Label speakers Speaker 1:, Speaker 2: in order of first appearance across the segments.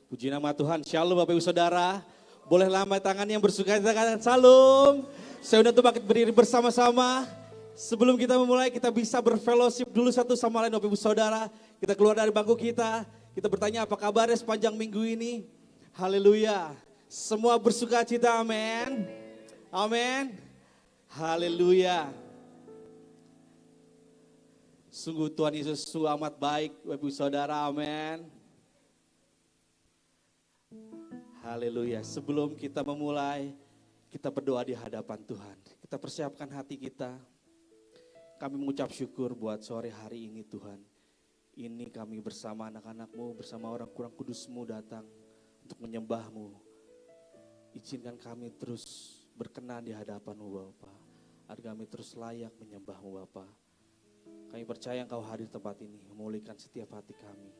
Speaker 1: Puji nama Tuhan. Shalom Bapak Ibu Saudara. Boleh lambaikan tangan yang bersuka cita, katakan shalom. Saya undang untuk berdiri bersama-sama. Sebelum kita memulai, kita bisa berfellowship dulu satu sama lain Bapak Ibu Saudara. Kita keluar dari bangku kita bertanya apa kabarnya sepanjang minggu ini. Haleluya. Semua bersuka cita, amin. Amin. Haleluya. Sungguh Tuhan Yesus sungguh amat baik Bapak Ibu Saudara, amin. Haleluya. Sebelum kita memulai, kita berdoa di hadapan Tuhan. Kita persiapkan hati kita. Kami mengucap syukur buat sore hari ini Tuhan. Ini kami bersama anak-anak-Mu, bersama orang kurang kudus-Mu datang untuk menyembah-Mu. Izinkan kami terus berkenan di hadapan-Mu Bapa. Agar kami terus layak menyembah-Mu Bapa. Kami percaya Engkau hadir di tempat ini, memulihkan setiap hati kami.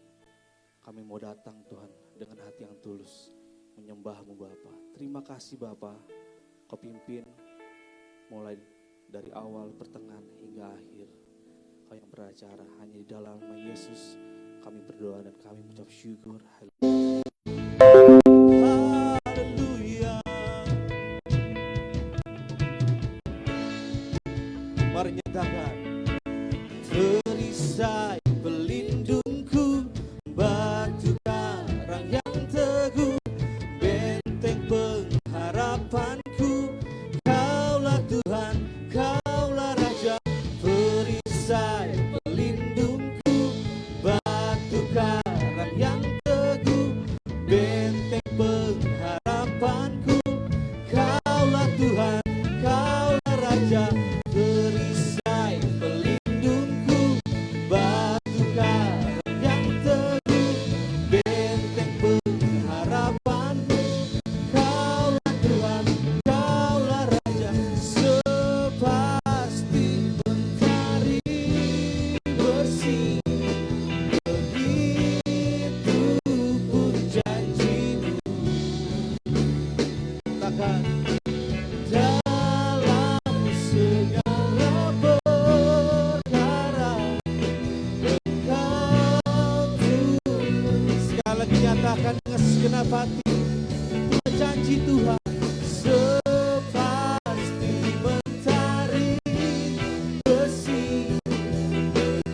Speaker 1: Kami mau datang Tuhan dengan hati yang tulus. Menyembah-Mu Bapa. Terima kasih Bapa, Kau pimpin mulai dari awal, pertengahan hingga akhir. Kau yang beracara, hanya di dalam nama Yesus kami berdoa dan kami mengucap syukur. Haleluya. Mari nyatakan, perisai pelindungku, batu karang yang teguh, benteng pengharapanku, Kaulah Tuhan, Kaulah Raja, perisai pelindungku, batu karang yang teguh, benteng pengharapanku, Kaulah Tuhan, Kaulah Raja, perisai pelindungku, batu karang yang teguh, benteng pengharapanku, Kaulah Tuhan, Kaulah Raja, sepasti mentari bersih, begitu pun janji-Mu. Katakan, dalam segala perkara Engkau Tuhan. Sekali lagi nyatakan dengan segenap hati, janji Tuhan sepasti mentari bersih,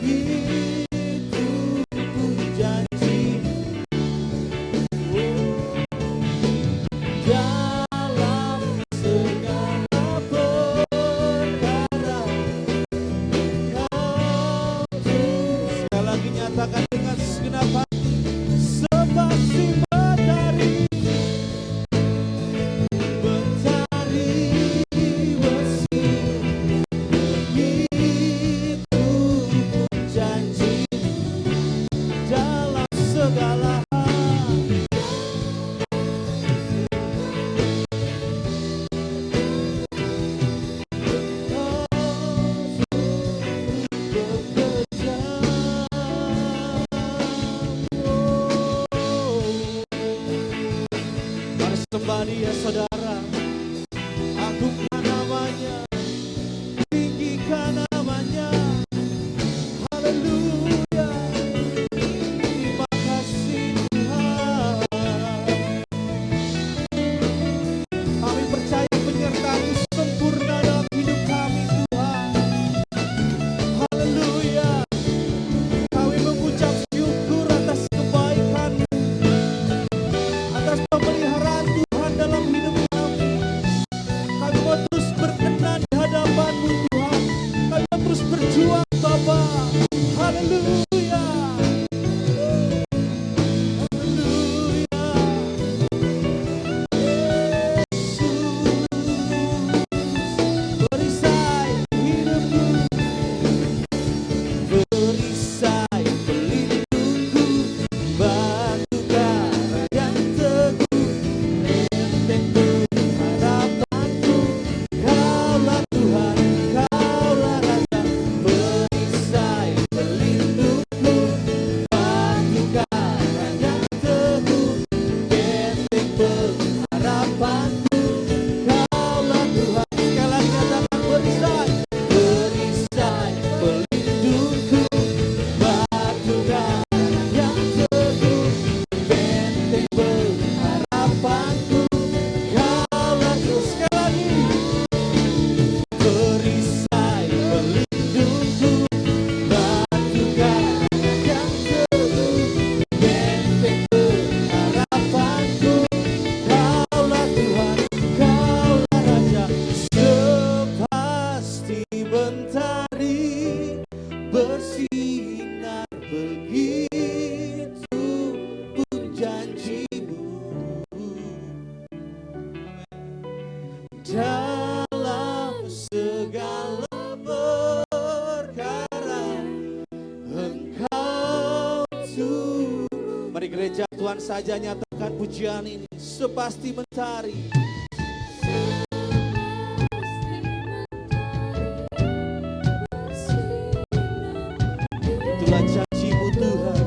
Speaker 1: begitu pun janji-Mu. Dalam segala perkara Engkau Tuhan. Sekali lagi nyatakan dengan segenap hati, sepasti mentari bersih, begitu pun janji dalam segala hal. Mari sembah Dia saudara, agungkan namanya, tinggikan namanya. Haleluya. Terima kasih Tuhan. Kami percaya penyertaan-Mu sempurna dalam hidup kami Tuhan. Haleluya. Kami mengucap syukur atas kebaikan-Mu, atas pemeliharaan Tuhan dalam hidup Tuhan saja nyatakan pujian ini. Sepasti mentari. Itulah janji-Mu Tuhan.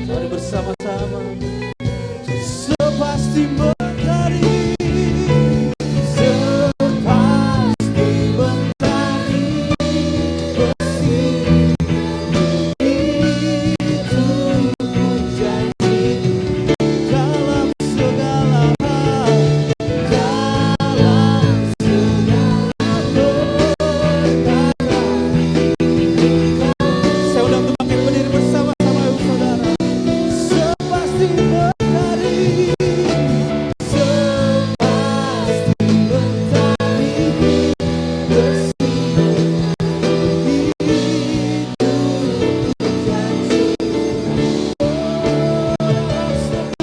Speaker 1: Mari bersama-sama. Sepasti mentari, sepasti mentari bersih. Itu janji dalam segala hal, dalam segala perkara. Saya undang untuk bangkit berdiri bersama-sama ibu saudara. Sepasti mentari, sepasti mentari bersih. Itu janji dalam segala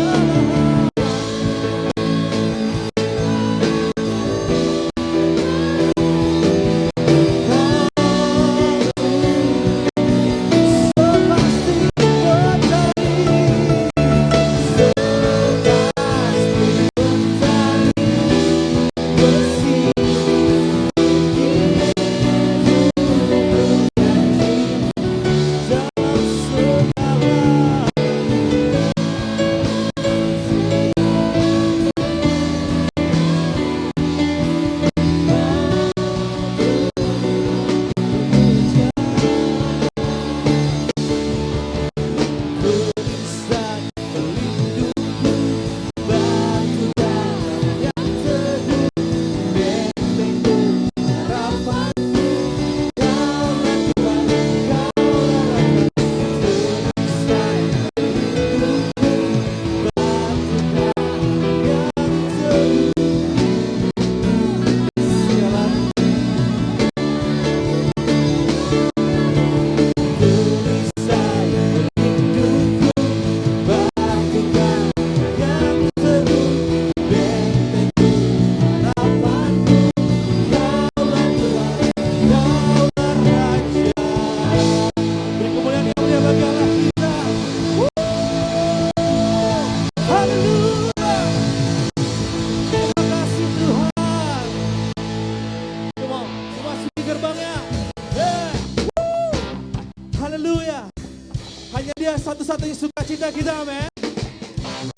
Speaker 1: hanya Dia satu-satunya sukacita kita, amen.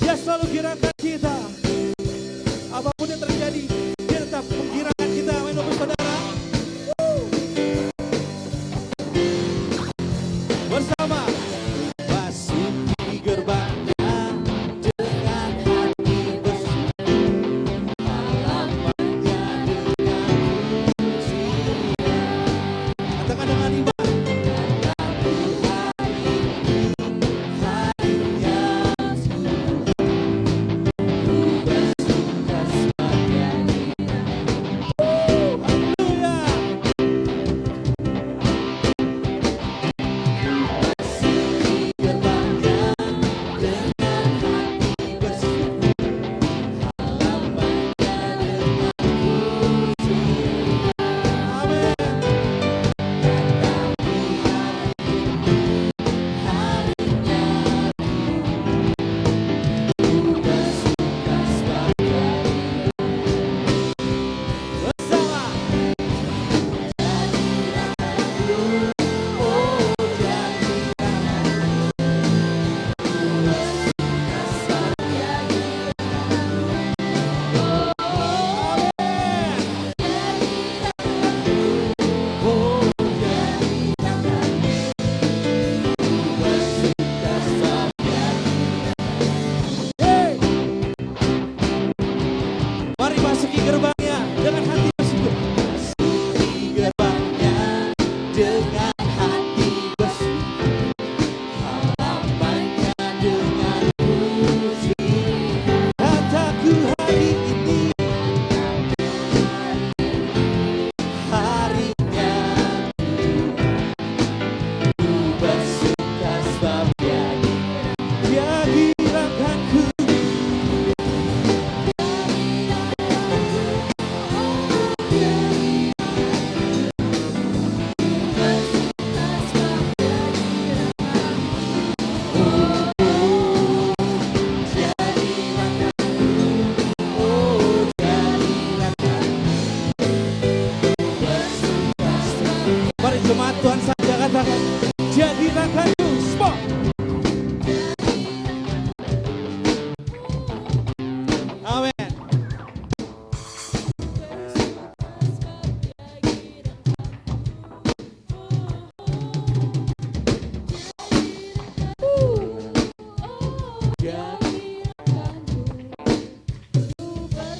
Speaker 1: Dia selalu girakan kita. Apapun yang terjadi, Dia tetap menggirakan kita, amen, Bapak Saudara. Bersama masuki gerbangnya dengan hati bersih, halamannya dengan pujian. Katakan dengan iman. Hadirnya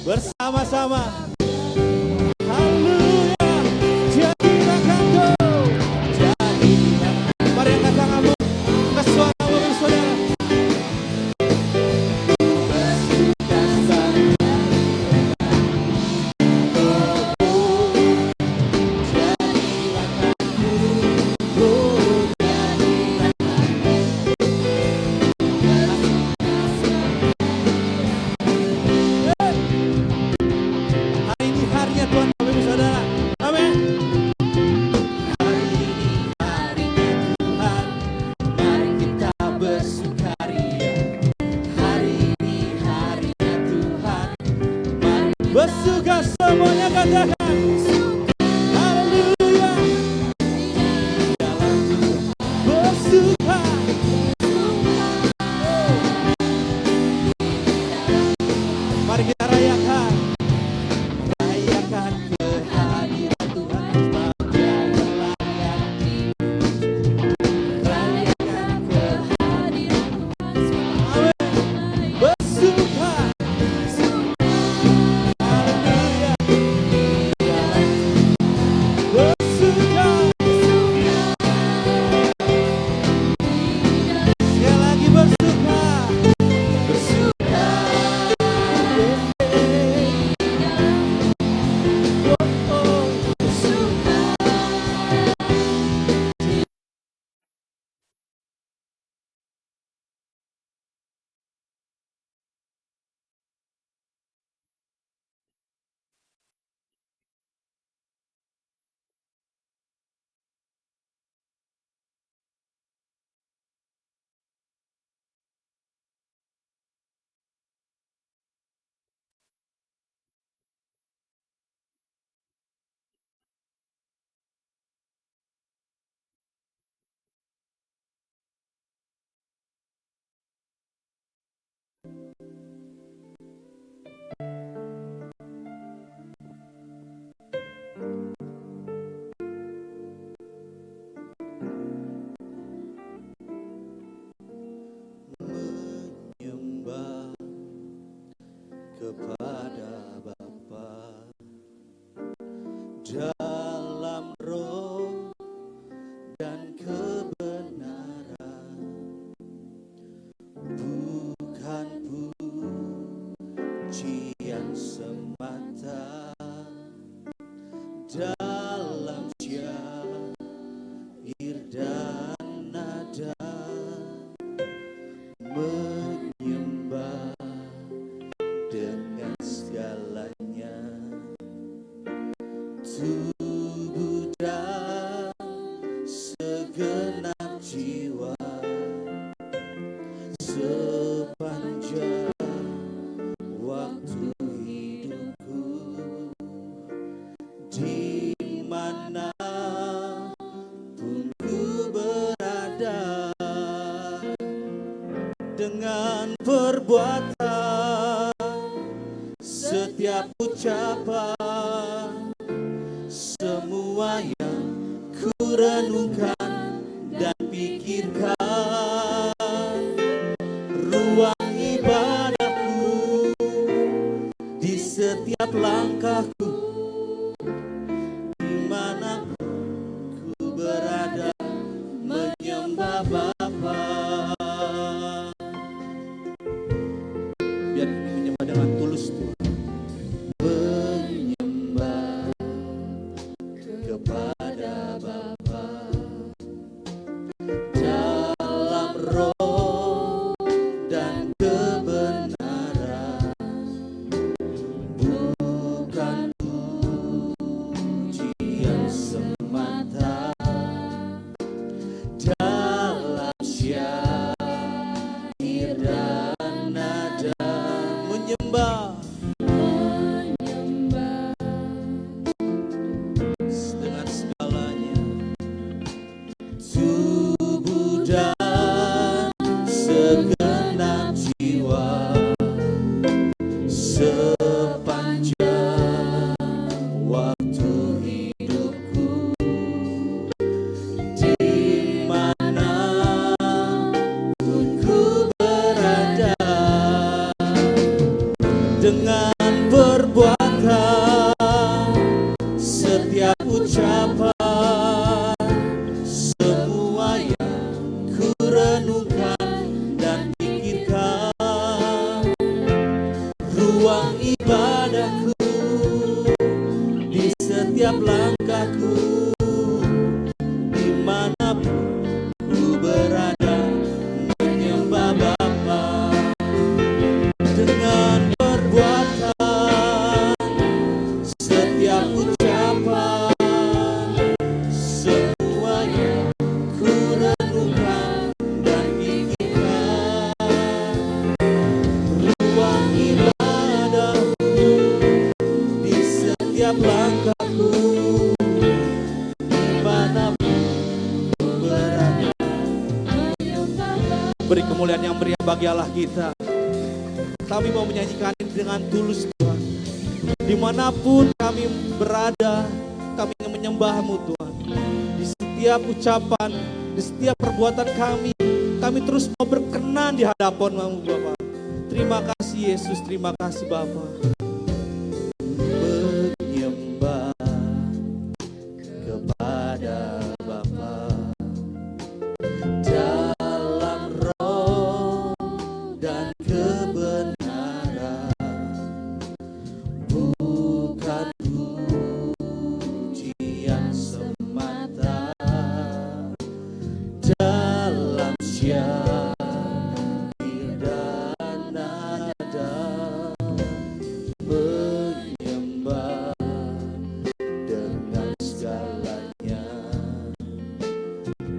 Speaker 1: Bersama-sama. Haleluya. Jadilah kau. Jadilah. Mari angkat tanganmu ke suaramu saudara. Bersuka semuanya katakan haleluya. Bersuka. Mari kita rayakan. Rayakan kehadiran Tuhan sebagai pelayan. Rayakan kehadiran Tuhan sebagai bersuka. Menyembah kepada Bapa dalam roh dan kebenaran, bukan pujian semata dalam syair dan nada. Menyembah dengan segalanya, tubuh dan segenap jiwa, sepanjang waktu hidupku, di mana pun ku berada, dengan perbuatan, setiap ucapan, semua yang ku renungkan dan pikirkan, ruang ibadahku, di setiap langkahku, dimanapun ku berada, menyembah Bapa. Biar ini menyembah dengan tulus Tuhan. Menyembah kepada Bapa dalam roh dan kebenaran, bukan setiap langkahku, dimanapun ku berada. Beri kemuliaan yang meriah bagi Allah kita. Kami mau menyanyikan ini dengan tulus Tuhan. Dimanapun kami berada, kami ingin menyembah-Mu Tuhan. Di setiap ucapan, di setiap perbuatan kami terus mau berkenan di hadapan-Mu Bapa. Terima kasih Yesus, terima kasih Bapa. Menyembah kepada Bapa dalam roh dan kebenaran, bukan pujian semata, dalam syair dan nada, menyembah dengan segalanya,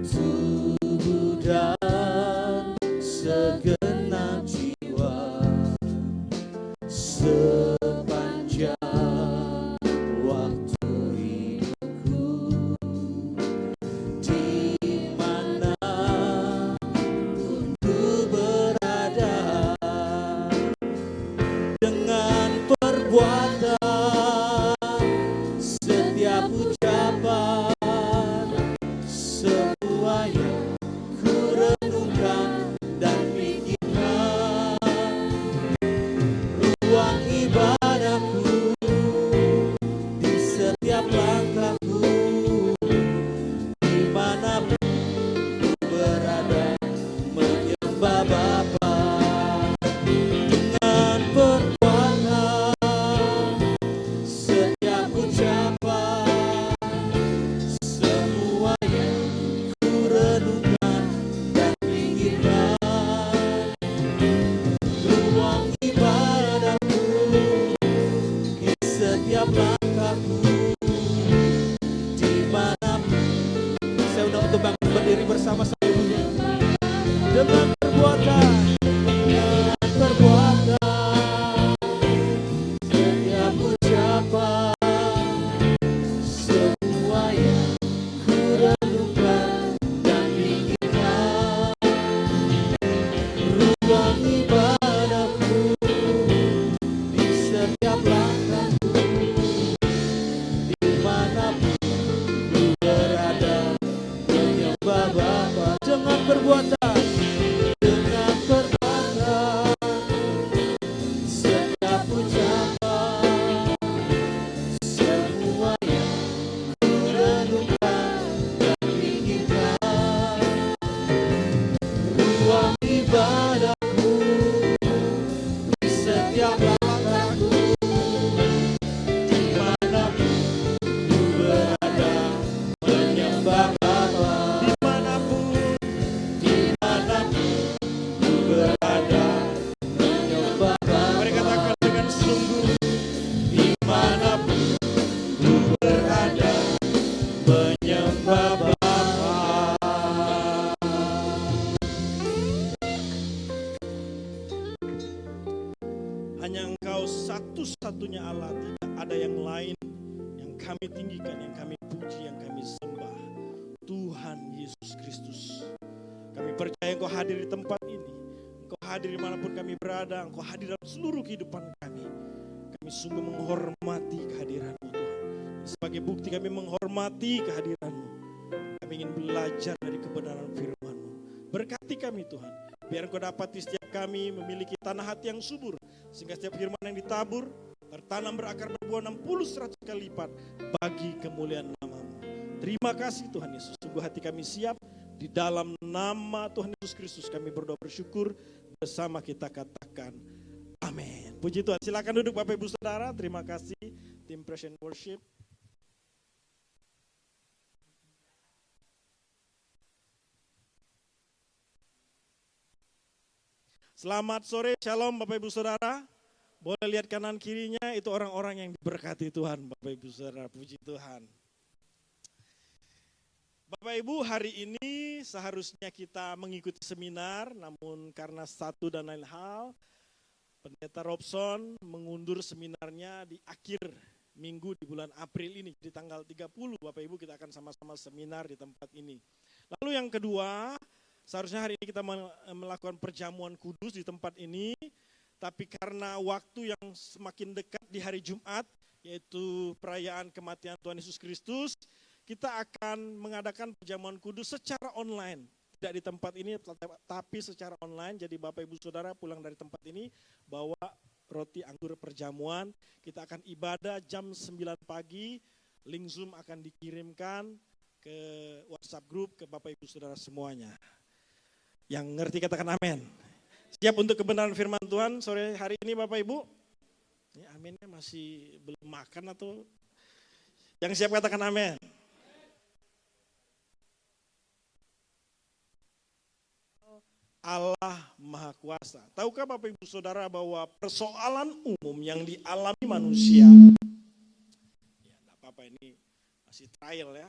Speaker 1: tubuh dan segenap jiwa, sepanjang waktu hidupku, di mana ku berada, dengan perbuatan, setiap ucapan, semua yang ku renungkan dan pikirkan, ruang ibadahku, di setiap langkahku, dimanapun ku berada, menyembah Bapa dengan perbuatan, setiap ucapan, semua yang ku renungkan dan pikirkan, ruang ibadahku, di setiap langkahku, dimanapun. Saya undang untuk bangkit berdiri bersama saya dulu. Dengan perbuatan, setiap ucapan, semua yang ku renungkan dan pikirkan, ruang ibadahku, di setiap langkahku, dimanapun ku berada, menyembah Bapa dengan perbuatan, setiap ucapan, semua yang ku renungkan dan pikirkan, ruang ibadahku, di setiap langkahku, dimanapun ku berada, menyembah Bapa. Dimanapun ku berada, menyembah Bapa. Mari katakan dengan sungguh, dimanapun ku berada, menyembah Bapa.
Speaker 2: Hanya Engkau satu-satunya Allah, tidak ada yang lain yang kami tinggikan, yang kami puji, yang kami sembah. Tuhan Yesus Kristus. Kami percaya Engkau hadir di tempat ini. Engkau hadir dimanapun kami berada. Engkau hadir dalam seluruh kehidupan kami. Kami sungguh menghormati kehadiran-Mu Tuhan. Sebagai bukti kami menghormati kehadiran-Mu. Kami ingin belajar dari kebenaran firman-Mu. Berkati kami Tuhan. Biar Engkau dapat di setiap kami memiliki tanah hati yang subur. Sehingga setiap firman yang ditabur, tertanam berakar berbuah 60-100 kali lipat bagi kemuliaan nama-Mu. Terima kasih Tuhan Yesus. Sungguh hati kami siap. Di dalam nama Tuhan Yesus Kristus kami berdoa bersyukur, bersama kita katakan amin. Puji Tuhan. Silakan duduk Bapak Ibu Saudara. Terima kasih tim Praise and Worship. Selamat sore, shalom Bapak Ibu Saudara. Boleh lihat kanan kirinya, itu orang-orang yang diberkati Tuhan Bapak Ibu Saudara. Puji Tuhan. Bapak Ibu, hari ini seharusnya kita mengikuti seminar, namun karena satu dan lain hal, Pendeta Robson mengundur seminarnya di akhir minggu di bulan April ini. Di tanggal 30 Bapak Ibu kita akan sama-sama seminar di tempat ini. Lalu yang kedua, seharusnya hari ini kita melakukan perjamuan kudus di tempat ini. Tapi karena waktu yang semakin dekat di hari Jumat, yaitu perayaan kematian Tuhan Yesus Kristus, kita akan mengadakan perjamuan kudus secara online. Tidak di tempat ini, tapi secara online. Jadi Bapak Ibu Saudara pulang dari tempat ini, bawa roti anggur perjamuan. Kita akan ibadah jam 9 pagi, link Zoom akan dikirimkan ke WhatsApp group ke Bapak Ibu Saudara semuanya. Yang ngerti katakan amin. Siap untuk kebenaran firman Tuhan sore hari ini Bapak Ibu? Ini aminnya masih belum makan atau? Yang siap katakan amin. Allah Maha Kuasa. Tahukah Bapak Ibu Saudara bahwa persoalan umum yang dialami manusia, ya enggak apa-apa ini masih trial ya.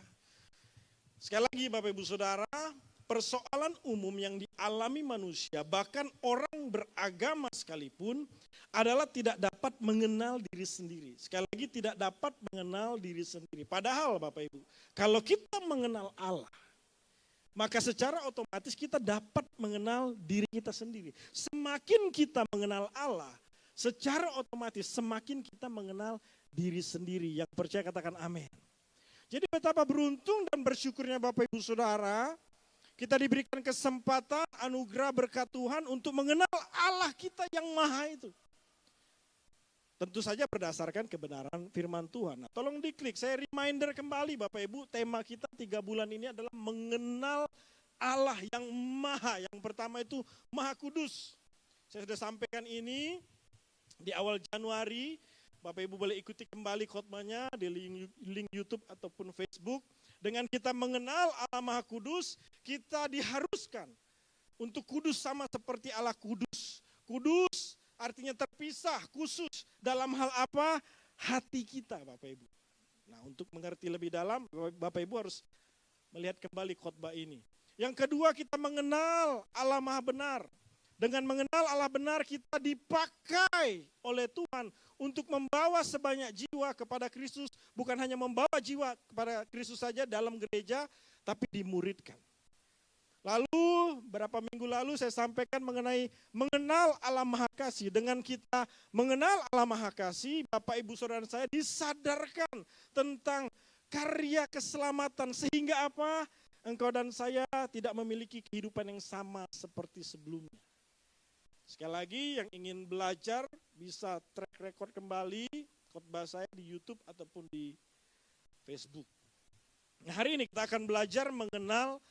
Speaker 2: Sekali lagi Bapak Ibu Saudara, persoalan umum yang dialami manusia, bahkan orang beragama sekalipun, adalah tidak dapat mengenal diri sendiri. Sekali lagi tidak dapat mengenal diri sendiri. Padahal Bapak Ibu, kalau kita mengenal Allah, maka secara otomatis kita dapat mengenal diri kita sendiri. Semakin kita mengenal Allah, secara otomatis semakin kita mengenal diri sendiri. Yang percaya katakan amin. Jadi betapa beruntung dan bersyukurnya Bapak Ibu Saudara, kita diberikan kesempatan, anugerah berkat Tuhan untuk mengenal Allah kita yang maha itu. Tentu saja berdasarkan kebenaran firman Tuhan. Nah, tolong diklik, saya reminder kembali Bapak Ibu, tema kita 3 bulan ini adalah mengenal Allah yang maha. Yang pertama itu Maha Kudus. Saya sudah sampaikan ini di awal Januari. Bapak Ibu boleh ikuti kembali khotbahnya di link YouTube ataupun Facebook. Dengan kita mengenal Allah Maha Kudus, kita diharuskan untuk kudus sama seperti Allah kudus. Kudus artinya terpisah, khusus dalam hal apa? Hati kita Bapak Ibu. Nah, untuk mengerti lebih dalam, Bapak Ibu harus melihat kembali khotbah ini. Yang kedua, kita mengenal Allah Maha Benar. Dengan mengenal Allah benar, kita dipakai oleh Tuhan untuk membawa sebanyak jiwa kepada Kristus. Bukan hanya membawa jiwa kepada Kristus saja dalam gereja, tapi dimuridkan. Lalu beberapa minggu lalu saya sampaikan mengenai mengenal Allah Maha Kasih. Dengan kita mengenal Allah Maha Kasih, Bapak Ibu Saudara saya disadarkan tentang karya keselamatan. Sehingga apa? Engkau dan saya tidak memiliki kehidupan yang sama seperti sebelumnya. Sekali lagi yang ingin belajar bisa track record kembali khotbah saya di YouTube ataupun di Facebook. Nah, hari ini kita akan belajar mengenal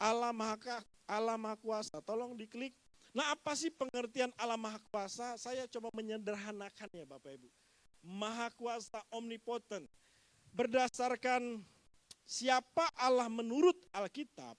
Speaker 2: Allah Maha Kuasa. Tolong diklik. Nah, apa sih pengertian Allah Maha Kuasa? Saya coba menyederhanakannya Bapak Ibu. Maha Kuasa, omnipotent. Berdasarkan siapa Allah menurut Alkitab,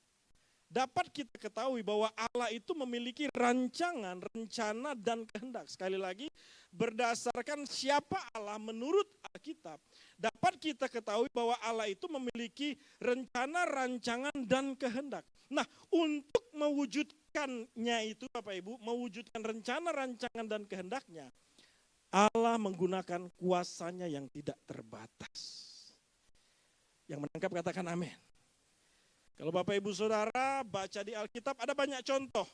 Speaker 2: dapat kita ketahui bahwa Allah itu memiliki rancangan, rencana, dan kehendak. Sekali lagi, berdasarkan siapa Allah menurut Alkitab, dapat kita ketahui bahwa Allah itu memiliki rencana, rancangan, dan kehendak. Nah, untuk mewujudkannya itu Bapak Ibu, mewujudkan rencana, rancangan, dan kehendaknya, Allah menggunakan kuasanya yang tidak terbatas. Yang menangkap katakan amin. Kalau Bapak Ibu Saudara baca di Alkitab ada banyak contoh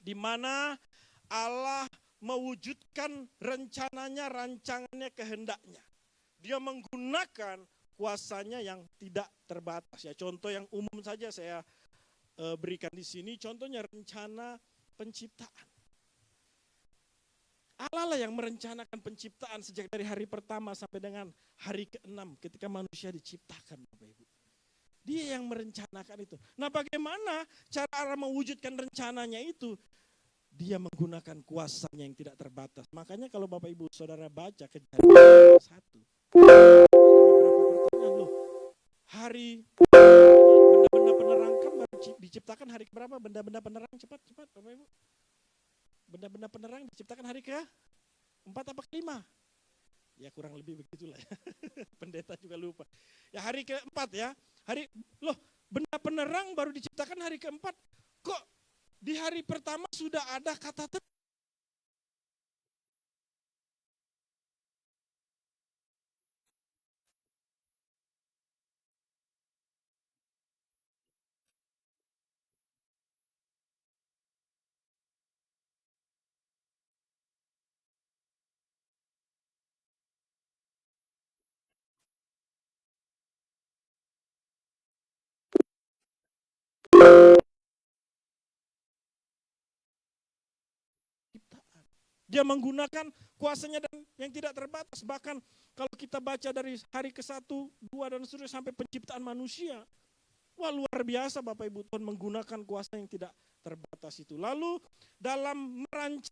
Speaker 2: di mana Allah mewujudkan rencananya, rancangannya, kehendaknya. Dia menggunakan kuasanya yang tidak terbatas. Ya, contoh yang umum saja saya berikan di sini, contohnya rencana penciptaan. Allah lah yang merencanakan penciptaan sejak dari hari pertama sampai dengan hari ke-6 ketika manusia diciptakan Bapak Ibu. Dia yang merencanakan itu. Nah, bagaimana cara Allah mewujudkan rencananya itu? Dia menggunakan kuasanya yang tidak terbatas. Makanya kalau Bapak Ibu Saudara baca Kejadian 1, beberapa pertanyaan loh. Hari benda-benda penerang kan baru diciptakan hari keberapa? Benda-benda penerang cepat Bapak Ibu. Benda-benda penerang diciptakan hari ke-4 apa ke-5? Ya kurang lebih begitulah ya. Pendeta juga lupa. Ya hari ke-4 ya. Benda penerang baru diciptakan hari ke-4. Kok di hari pertama sudah ada kata terang? Dia menggunakan kuasanya dan yang tidak terbatas. Bahkan kalau kita baca dari hari ke-1, 2 dan seterusnya sampai penciptaan manusia. Wah, luar biasa Bapak Ibu, Tuhan menggunakan kuasa yang tidak terbatas itu. Lalu dalam merancang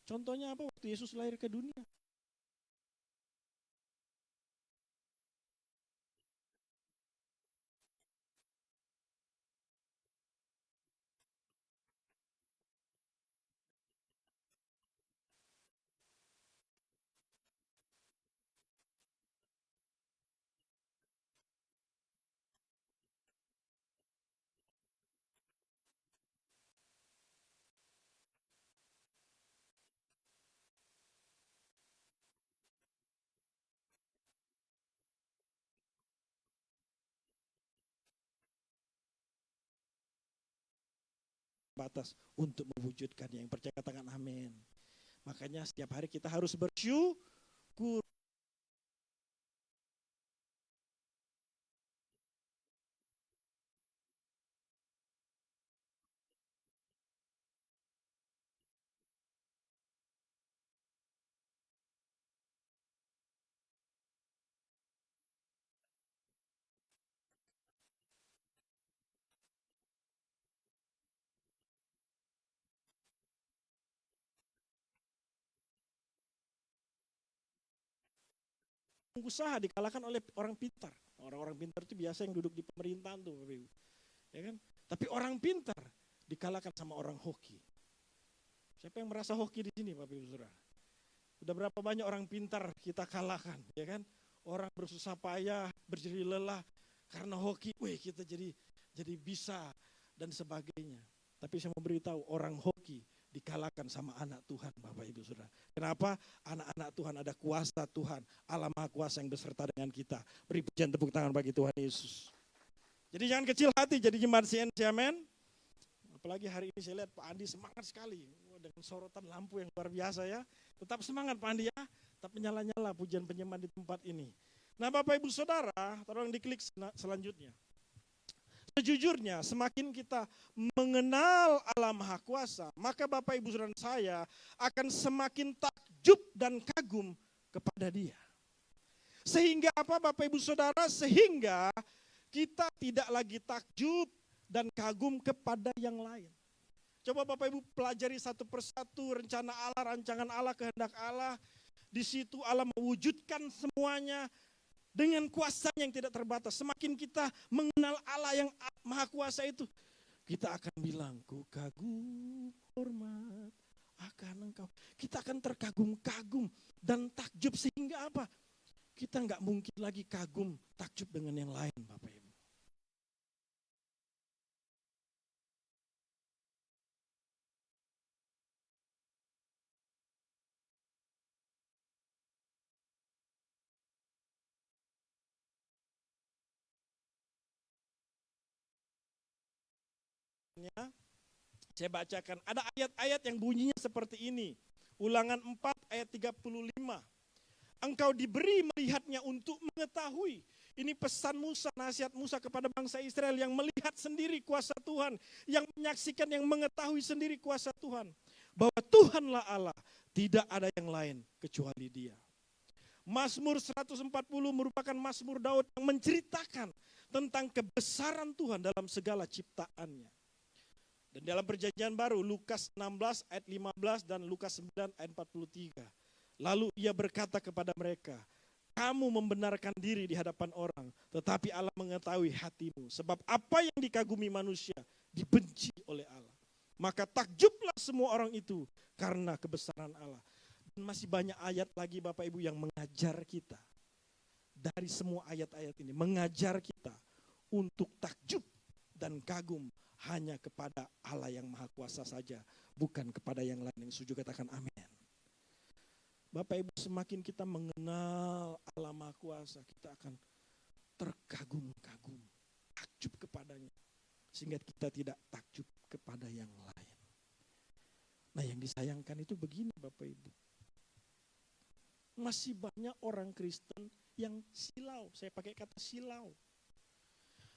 Speaker 2: contohnya apa waktu Yesus lahir ke dunia? Batas untuk mewujudkan yang percaya katakan amin. Makanya setiap hari kita harus bersyukur. Pengusaha dikalahkan oleh orang pintar. Orang-orang pintar itu biasa yang duduk di pemerintahan tuh, Bapak Ibu. Ya kan? Tapi orang pintar dikalahkan sama orang hoki. Siapa yang merasa hoki di sini, Bapak Ibu Saudara? Udah berapa banyak orang pintar kita kalahkan, ya kan? Orang bersusah payah, berjerih lelah karena hoki. Wih, kita jadi bisa dan sebagainya. Tapi saya mau beritahu, orang hoki dikalahkan sama anak Tuhan, Bapak Ibu Saudara. Kenapa? Anak-anak Tuhan ada kuasa Tuhan, Allah Maha Kuasa yang beserta dengan kita. Beri pujian tepuk tangan bagi Tuhan Yesus. Jadi jangan kecil hati jadi jemaat CNC, amen. Apalagi hari ini saya lihat Pak Andi semangat sekali. Dengan sorotan lampu yang luar biasa ya. Tetap semangat Pak Andi ya. Tetap menyala-nyala pujian penyembahan di tempat ini. Nah Bapak Ibu Saudara, tolong diklik selanjutnya. Sejujurnya semakin kita mengenal Allah Maha Kuasa, maka Bapak Ibu Saudara saya akan semakin takjub dan kagum kepada Dia. Sehingga apa Bapak Ibu Saudara? Sehingga kita tidak lagi takjub dan kagum kepada yang lain. Coba Bapak Ibu pelajari satu persatu rencana Allah, rancangan Allah, kehendak Allah. Di situ Allah mewujudkan semuanya dengan kuasanya yang tidak terbatas. Semakin kita mengenal Allah yang Maha Kuasa itu, kita akan bilang, ku kagum hormat akan Engkau. Kita akan terkagum-kagum dan takjub sehingga apa? Kita nggak mungkin lagi kagum, takjub dengan yang lain Bapak Ibu. Saya bacakan, ada ayat-ayat yang bunyinya seperti ini. Ulangan 4 ayat 35. Engkau diberi melihatnya untuk mengetahui. Ini pesan Musa, nasihat Musa kepada bangsa Israel yang melihat sendiri kuasa Tuhan. Yang menyaksikan, yang mengetahui sendiri kuasa Tuhan. Bahwa Tuhanlah Allah, tidak ada yang lain kecuali Dia. Mazmur 140 merupakan Mazmur Daud yang menceritakan tentang kebesaran Tuhan dalam segala ciptaannya. Dan dalam perjanjian baru, Lukas 16 ayat 15 dan Lukas 9 ayat 43. Lalu ia berkata kepada mereka, kamu membenarkan diri di hadapan orang, tetapi Allah mengetahui hatimu. Sebab apa yang dikagumi manusia, dibenci oleh Allah. Maka takjublah semua orang itu karena kebesaran Allah. Dan masih banyak ayat lagi Bapak Ibu yang mengajar kita. Dari semua ayat-ayat ini, mengajar kita untuk takjub dan kagum hanya kepada Allah yang Maha Kuasa saja, bukan kepada yang lain. Yang setuju katakan amin. Bapak Ibu, semakin kita mengenal Allah Maha Kuasa, kita akan terkagum-kagum, takjub kepadanya. Sehingga kita tidak takjub kepada yang lain. Nah yang disayangkan itu begini Bapak Ibu. masih banyak orang Kristen yang silau. Saya pakai kata silau.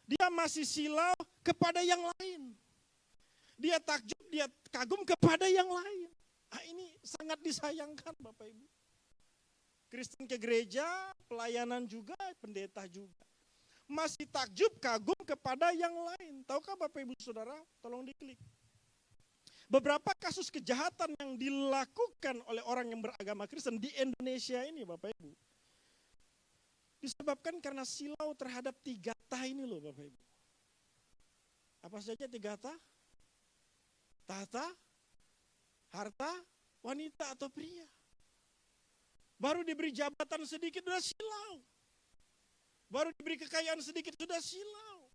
Speaker 2: Dia masih silau kepada yang lain. Dia takjub, dia kagum kepada yang lain. Ini sangat disayangkan Bapak Ibu. Kristen ke gereja, pelayanan juga, pendeta juga. Masih takjub, kagum kepada yang lain. Tahukah Bapak Ibu Saudara? Tolong diklik. Beberapa kasus kejahatan yang dilakukan oleh orang yang beragama Kristen di Indonesia ini Bapak Ibu. Disebabkan karena silau terhadap 3 ta ini loh Bapak Ibu. Apa saja 3 ta? Tahta, harta, wanita atau pria. Baru diberi jabatan sedikit sudah silau. Baru diberi kekayaan sedikit sudah silau.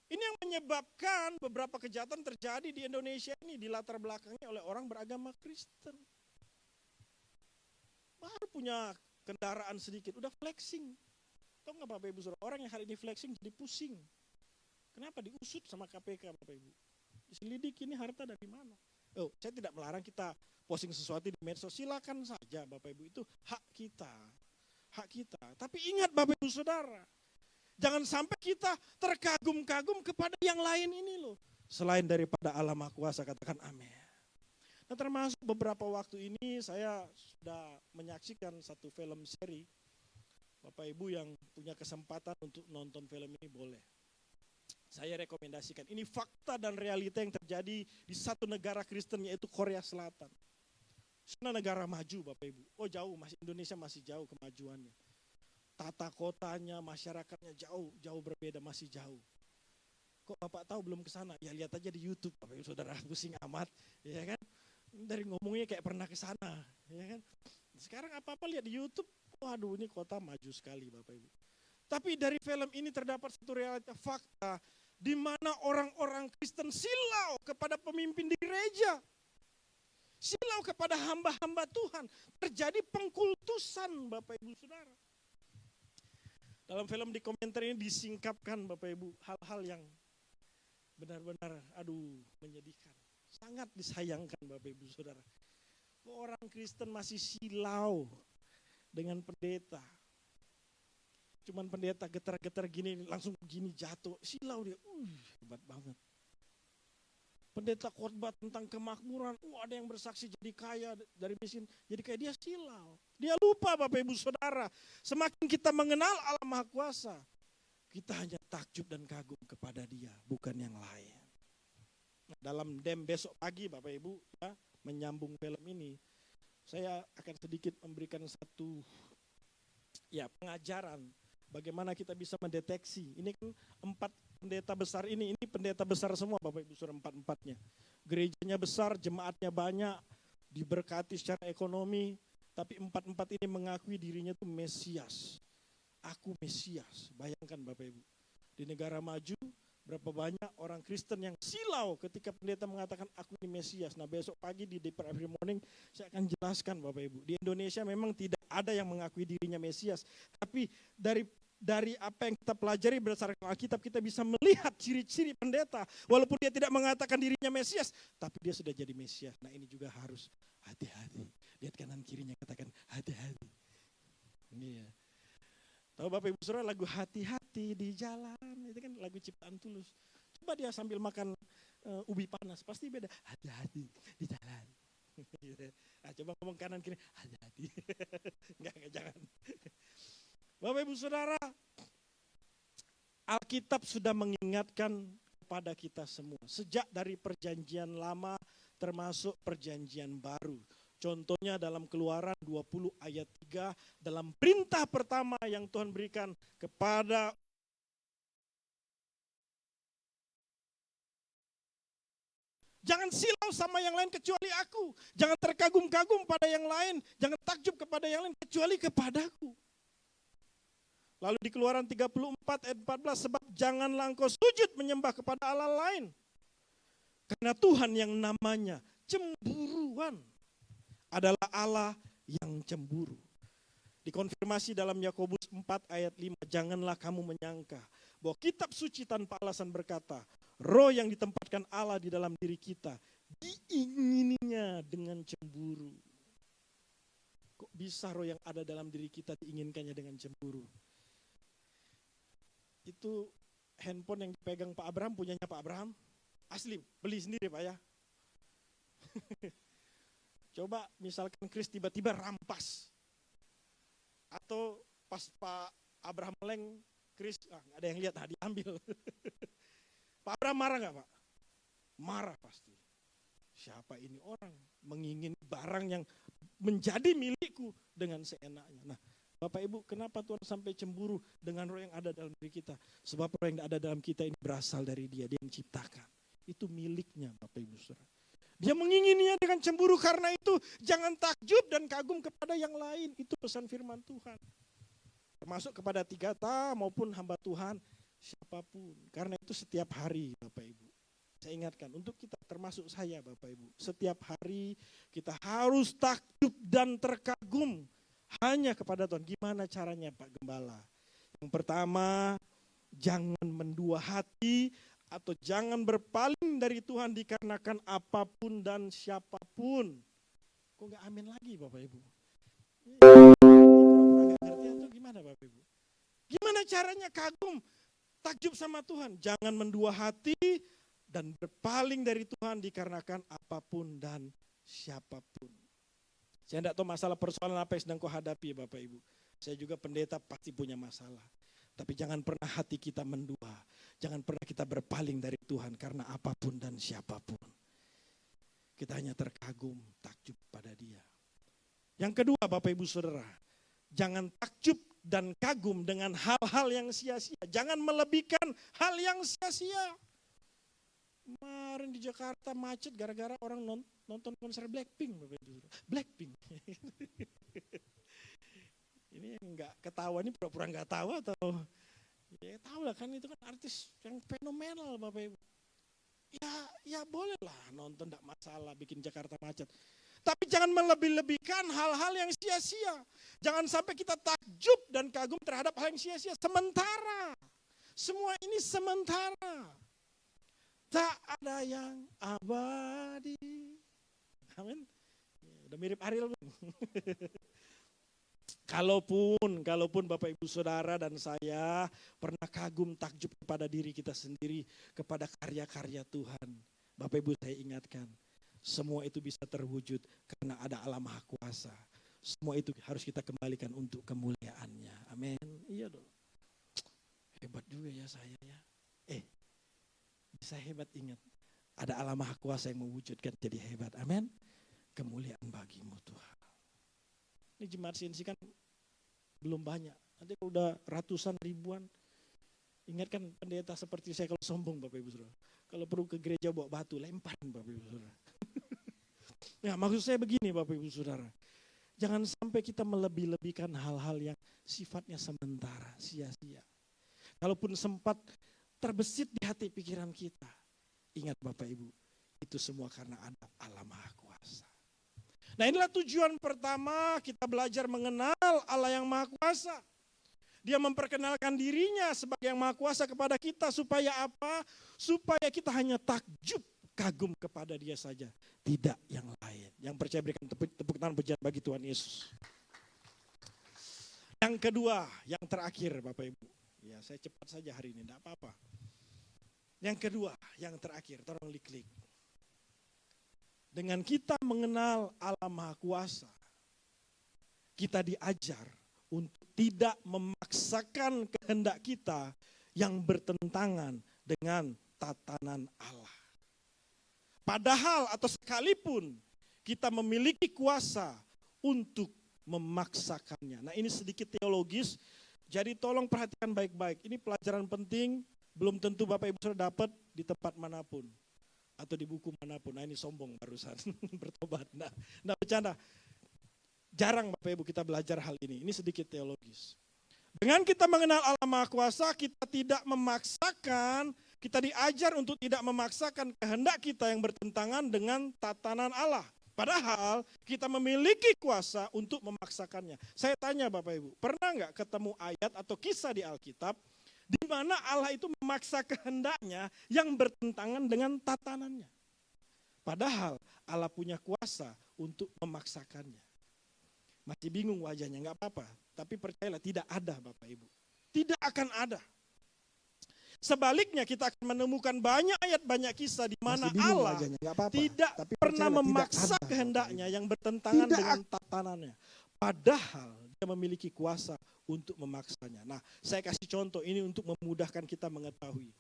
Speaker 2: Ini yang menyebabkan beberapa kejahatan terjadi di Indonesia ini di latar belakangnya oleh orang beragama Kristen. Baru punya kendaraan sedikit, udah flexing. Tahu nggak Bapak Ibu Saudara, orang yang hari ini flexing jadi pusing. Kenapa? Diusut sama KPK Bapak Ibu. Diselidiki ini harta dari mana. Oh, saya tidak melarang kita posting sesuatu di medsos, silakan saja Bapak Ibu, itu hak kita. Hak kita. Tapi ingat Bapak Ibu Saudara, jangan sampai kita terkagum-kagum kepada yang lain ini loh. Selain daripada Allah Maha Kuasa, katakan amin. Nah, termasuk beberapa waktu ini saya sudah menyaksikan satu film seri. Bapak Ibu yang punya kesempatan untuk nonton film ini boleh. Saya rekomendasikan. Ini fakta dan realita yang terjadi di satu negara Kristen yaitu Korea Selatan. Sana negara maju Bapak Ibu. Oh jauh, Indonesia masih jauh kemajuannya. Tata kotanya, masyarakatnya jauh berbeda, masih jauh. Kok Bapak tahu belum ke sana? Ya lihat aja di YouTube Bapak Ibu Saudara, pusing amat, ya kan? Dari ngomongnya kayak pernah ke sana, ya kan? Sekarang apa-apa lihat di YouTube, waduh ini kota maju sekali Bapak Ibu. Tapi dari film ini terdapat satu realita fakta di mana orang-orang Kristen silau kepada pemimpin di gereja. Silau kepada hamba-hamba Tuhan. Terjadi pengkultusan Bapak Ibu Saudara. Dalam film di komentar ini disingkapkan Bapak Ibu hal-hal yang benar-benar menyedihkan. Sangat disayangkan Bapak Ibu Saudara. Orang Kristen masih silau dengan pendeta. Cuman pendeta getar-getar gini langsung gini jatuh. Silau dia, hebat banget. Pendeta khotbah tentang kemakmuran, ada yang bersaksi jadi kaya dari miskin, jadi kayak dia silau. Dia lupa Bapak Ibu Saudara, semakin kita mengenal Allah Maha Kuasa, kita hanya takjub dan kagum kepada Dia, bukan yang lain. Nah, dalam dem besok pagi Bapak Ibu, ya, menyambung film ini, saya akan sedikit memberikan satu pengajaran bagaimana kita bisa mendeteksi. Ini kan 4 pendeta besar ini pendeta besar semua Bapak Ibu Saudara, 4-4-nya. Gerejanya besar, jemaatnya banyak, diberkati secara ekonomi, tapi 4-4 ini mengakui dirinya itu Mesias. Aku Mesias, bayangkan Bapak Ibu. Di negara maju, berapa banyak orang Kristen yang silau ketika pendeta mengatakan aku ini Mesias. Nah besok pagi di Deeper Every Morning saya akan jelaskan Bapak Ibu. Di Indonesia memang tidak ada yang mengakui dirinya Mesias. Tapi dari apa yang kita pelajari berdasarkan Alkitab, kita bisa melihat ciri-ciri pendeta. Walaupun dia tidak mengatakan dirinya Mesias, tapi dia sudah jadi Mesias. Nah ini juga harus hati-hati. Lihat kanan kirinya, katakan hati-hati. Ini ya. Tahu Bapak Ibu Saudara lagu hati-hati di jalan, itu kan lagu ciptaan Tulus. Coba dia sambil makan ubi panas, pasti beda. Hati-hati di jalan. Nah, coba ngomong kanan kiri, hati-hati. Enggak, jangan. Bapak Ibu Saudara, Alkitab sudah mengingatkan kepada kita semua. Sejak dari perjanjian lama termasuk perjanjian baru. Contohnya dalam Keluaran 20 ayat 3, dalam perintah pertama yang Tuhan berikan kepada jangan silau sama yang lain kecuali aku. Jangan terkagum-kagum pada yang lain. Jangan takjub kepada yang lain kecuali kepadaku. Lalu di Keluaran 34 ayat 14, sebab janganlah engkau sujud menyembah kepada Allah lain. Karena Tuhan yang namanya cemburuan adalah Allah yang cemburu. Dikonfirmasi dalam Yakobus 4 ayat 5, janganlah kamu menyangka bahwa kitab suci tanpa alasan berkata, roh yang ditempatkan Allah di dalam diri kita diingininya dengan cemburu. Kok bisa roh yang ada dalam diri kita diinginkannya dengan cemburu. Itu handphone yang dipegang Pak Abraham, punyanya Pak Abraham. Asli, beli sendiri Pak ya. Coba misalkan Chris tiba-tiba rampas. Atau pas Pak Abraham meleng, Chris, nggak ada yang lihat, diambil. Pak Abraham marah nggak Pak? Marah pasti. Siapa ini orang mengingini barang yang menjadi milikku dengan seenaknya. Nah, Bapak Ibu, kenapa Tuhan sampai cemburu dengan roh yang ada dalam diri kita? Sebab roh yang ada dalam kita ini berasal dari Dia yang menciptakan. Itu miliknya Bapak Ibu Saudara. Dia mengingininya dengan cemburu, karena itu jangan takjub dan kagum kepada yang lain. Itu pesan firman Tuhan. Termasuk kepada Tigata maupun hamba Tuhan siapapun. Karena itu setiap hari Bapak Ibu. Saya ingatkan untuk kita, termasuk saya Bapak Ibu, setiap hari kita harus takjub dan terkagum hanya kepada Tuhan. Gimana caranya Pak Gembala? Yang pertama, jangan mendua hati atau jangan berpaling dari Tuhan dikarenakan apapun dan siapapun. Kok gak amin lagi Bapak Ibu? Pura-pura gak ngerti atau gimana Bapak Ibu? Gimana caranya kagum, takjub sama Tuhan? Jangan mendua hati dan berpaling dari Tuhan dikarenakan apapun dan siapapun. Saya tidak tahu masalah persoalan apa yang sedang kau hadapi Bapak Ibu. Saya juga pendeta pasti punya masalah. Tapi jangan pernah hati kita mendua. Jangan pernah kita berpaling dari Tuhan karena apapun dan siapapun. Kita hanya terkagum, takjub pada Dia. Yang kedua Bapak Ibu Saudara, jangan takjub dan kagum dengan hal-hal yang sia-sia. Jangan melebihkan hal yang sia-sia. Kemarin di Jakarta macet gara-gara orang nonton konser Blackpink. Blackpink. Ini yang nggak ketawa, ini pura-pura nggak tahu atau ya tahu lah kan, itu kan artis yang fenomenal Bapak Ibu. Ya boleh lah nonton, nggak masalah, bikin Jakarta macet. Tapi jangan melebih-lebihkan hal-hal yang sia-sia. Jangan sampai kita takjub dan kagum terhadap hal yang sia-sia. Sementara. Semua ini sementara. Tak ada yang abadi. Amin. Udah mirip Ariel belum? Kalaupun Bapak Ibu Saudara dan saya pernah kagum takjub kepada diri kita sendiri, kepada karya-karya Tuhan. Bapak Ibu saya ingatkan, semua itu bisa terwujud karena ada Allah Maha Kuasa. Semua itu harus kita kembalikan untuk kemuliaannya. Amin. Iya dong. Hebat juga ya saya ya. Bisa hebat, ingat. Ada Allah Maha Kuasa yang mewujudkan jadi hebat. Amin. Kemuliaan bagimu Tuhan. Ini jemaat CNC kan belum banyak. Nanti kalau udah ratusan ribuan, ingatkan pendeta seperti saya kalau sombong Bapak Ibu Saudara. Kalau perlu ke gereja bawa batu, lemparin Bapak Ibu Saudara. Nah, maksud saya begini Bapak Ibu Saudara. Jangan sampai kita melebih-lebihkan hal-hal yang sifatnya sementara, sia-sia. Kalaupun sempat terbesit di hati pikiran kita, ingat Bapak Ibu, itu semua karena ada Allah Maha Kuasa. Nah, inilah tujuan pertama kita belajar mengenal Allah yang Maha Kuasa. Dia memperkenalkan dirinya sebagai yang Maha Kuasa kepada kita supaya apa? Supaya kita hanya takjub, kagum kepada Dia saja, tidak yang lain. Yang percaya berikan tepuk tangan pujian bagi Tuhan Yesus. Yang kedua, yang terakhir Bapak Ibu. Ya, saya cepat saja hari ini, tidak apa-apa. Yang kedua, yang terakhir, tolong klik. Dengan kita mengenal Allah Maha Kuasa, kita diajar untuk tidak memaksakan kehendak kita yang bertentangan dengan tatanan Allah. Padahal atau sekalipun kita memiliki kuasa untuk memaksakannya. Nah, ini sedikit teologis, jadi tolong perhatikan baik-baik. Ini pelajaran penting. Belum tentu Bapak Ibu Saudara dapat di tempat manapun atau di buku manapun. Nah, ini sombong barusan bertobat. Nah, bercanda. Jarang Bapak Ibu kita belajar hal ini. Ini sedikit teologis. Dengan kita mengenal Allah Maha Kuasa, kita tidak memaksakan, kita diajar untuk tidak memaksakan kehendak kita yang bertentangan dengan tatanan Allah. Padahal kita memiliki kuasa untuk memaksakannya. Saya tanya Bapak Ibu, pernah nggak ketemu ayat atau kisah di Alkitab di mana Allah itu memaksa kehendaknya yang bertentangan dengan tatanannya. Padahal Allah punya kuasa untuk memaksakannya. Masih bingung wajahnya, enggak apa-apa. Tapi percayalah tidak ada Bapak Ibu. Tidak akan ada. Sebaliknya kita akan menemukan banyak ayat, banyak kisah di mana Allah tidak pernah memaksa kehendaknya yang bertentangan dengan tatanannya. Padahal dia memiliki kuasa untuk memaksanya. Nah, saya kasih contoh ini untuk memudahkan kita mengetahui.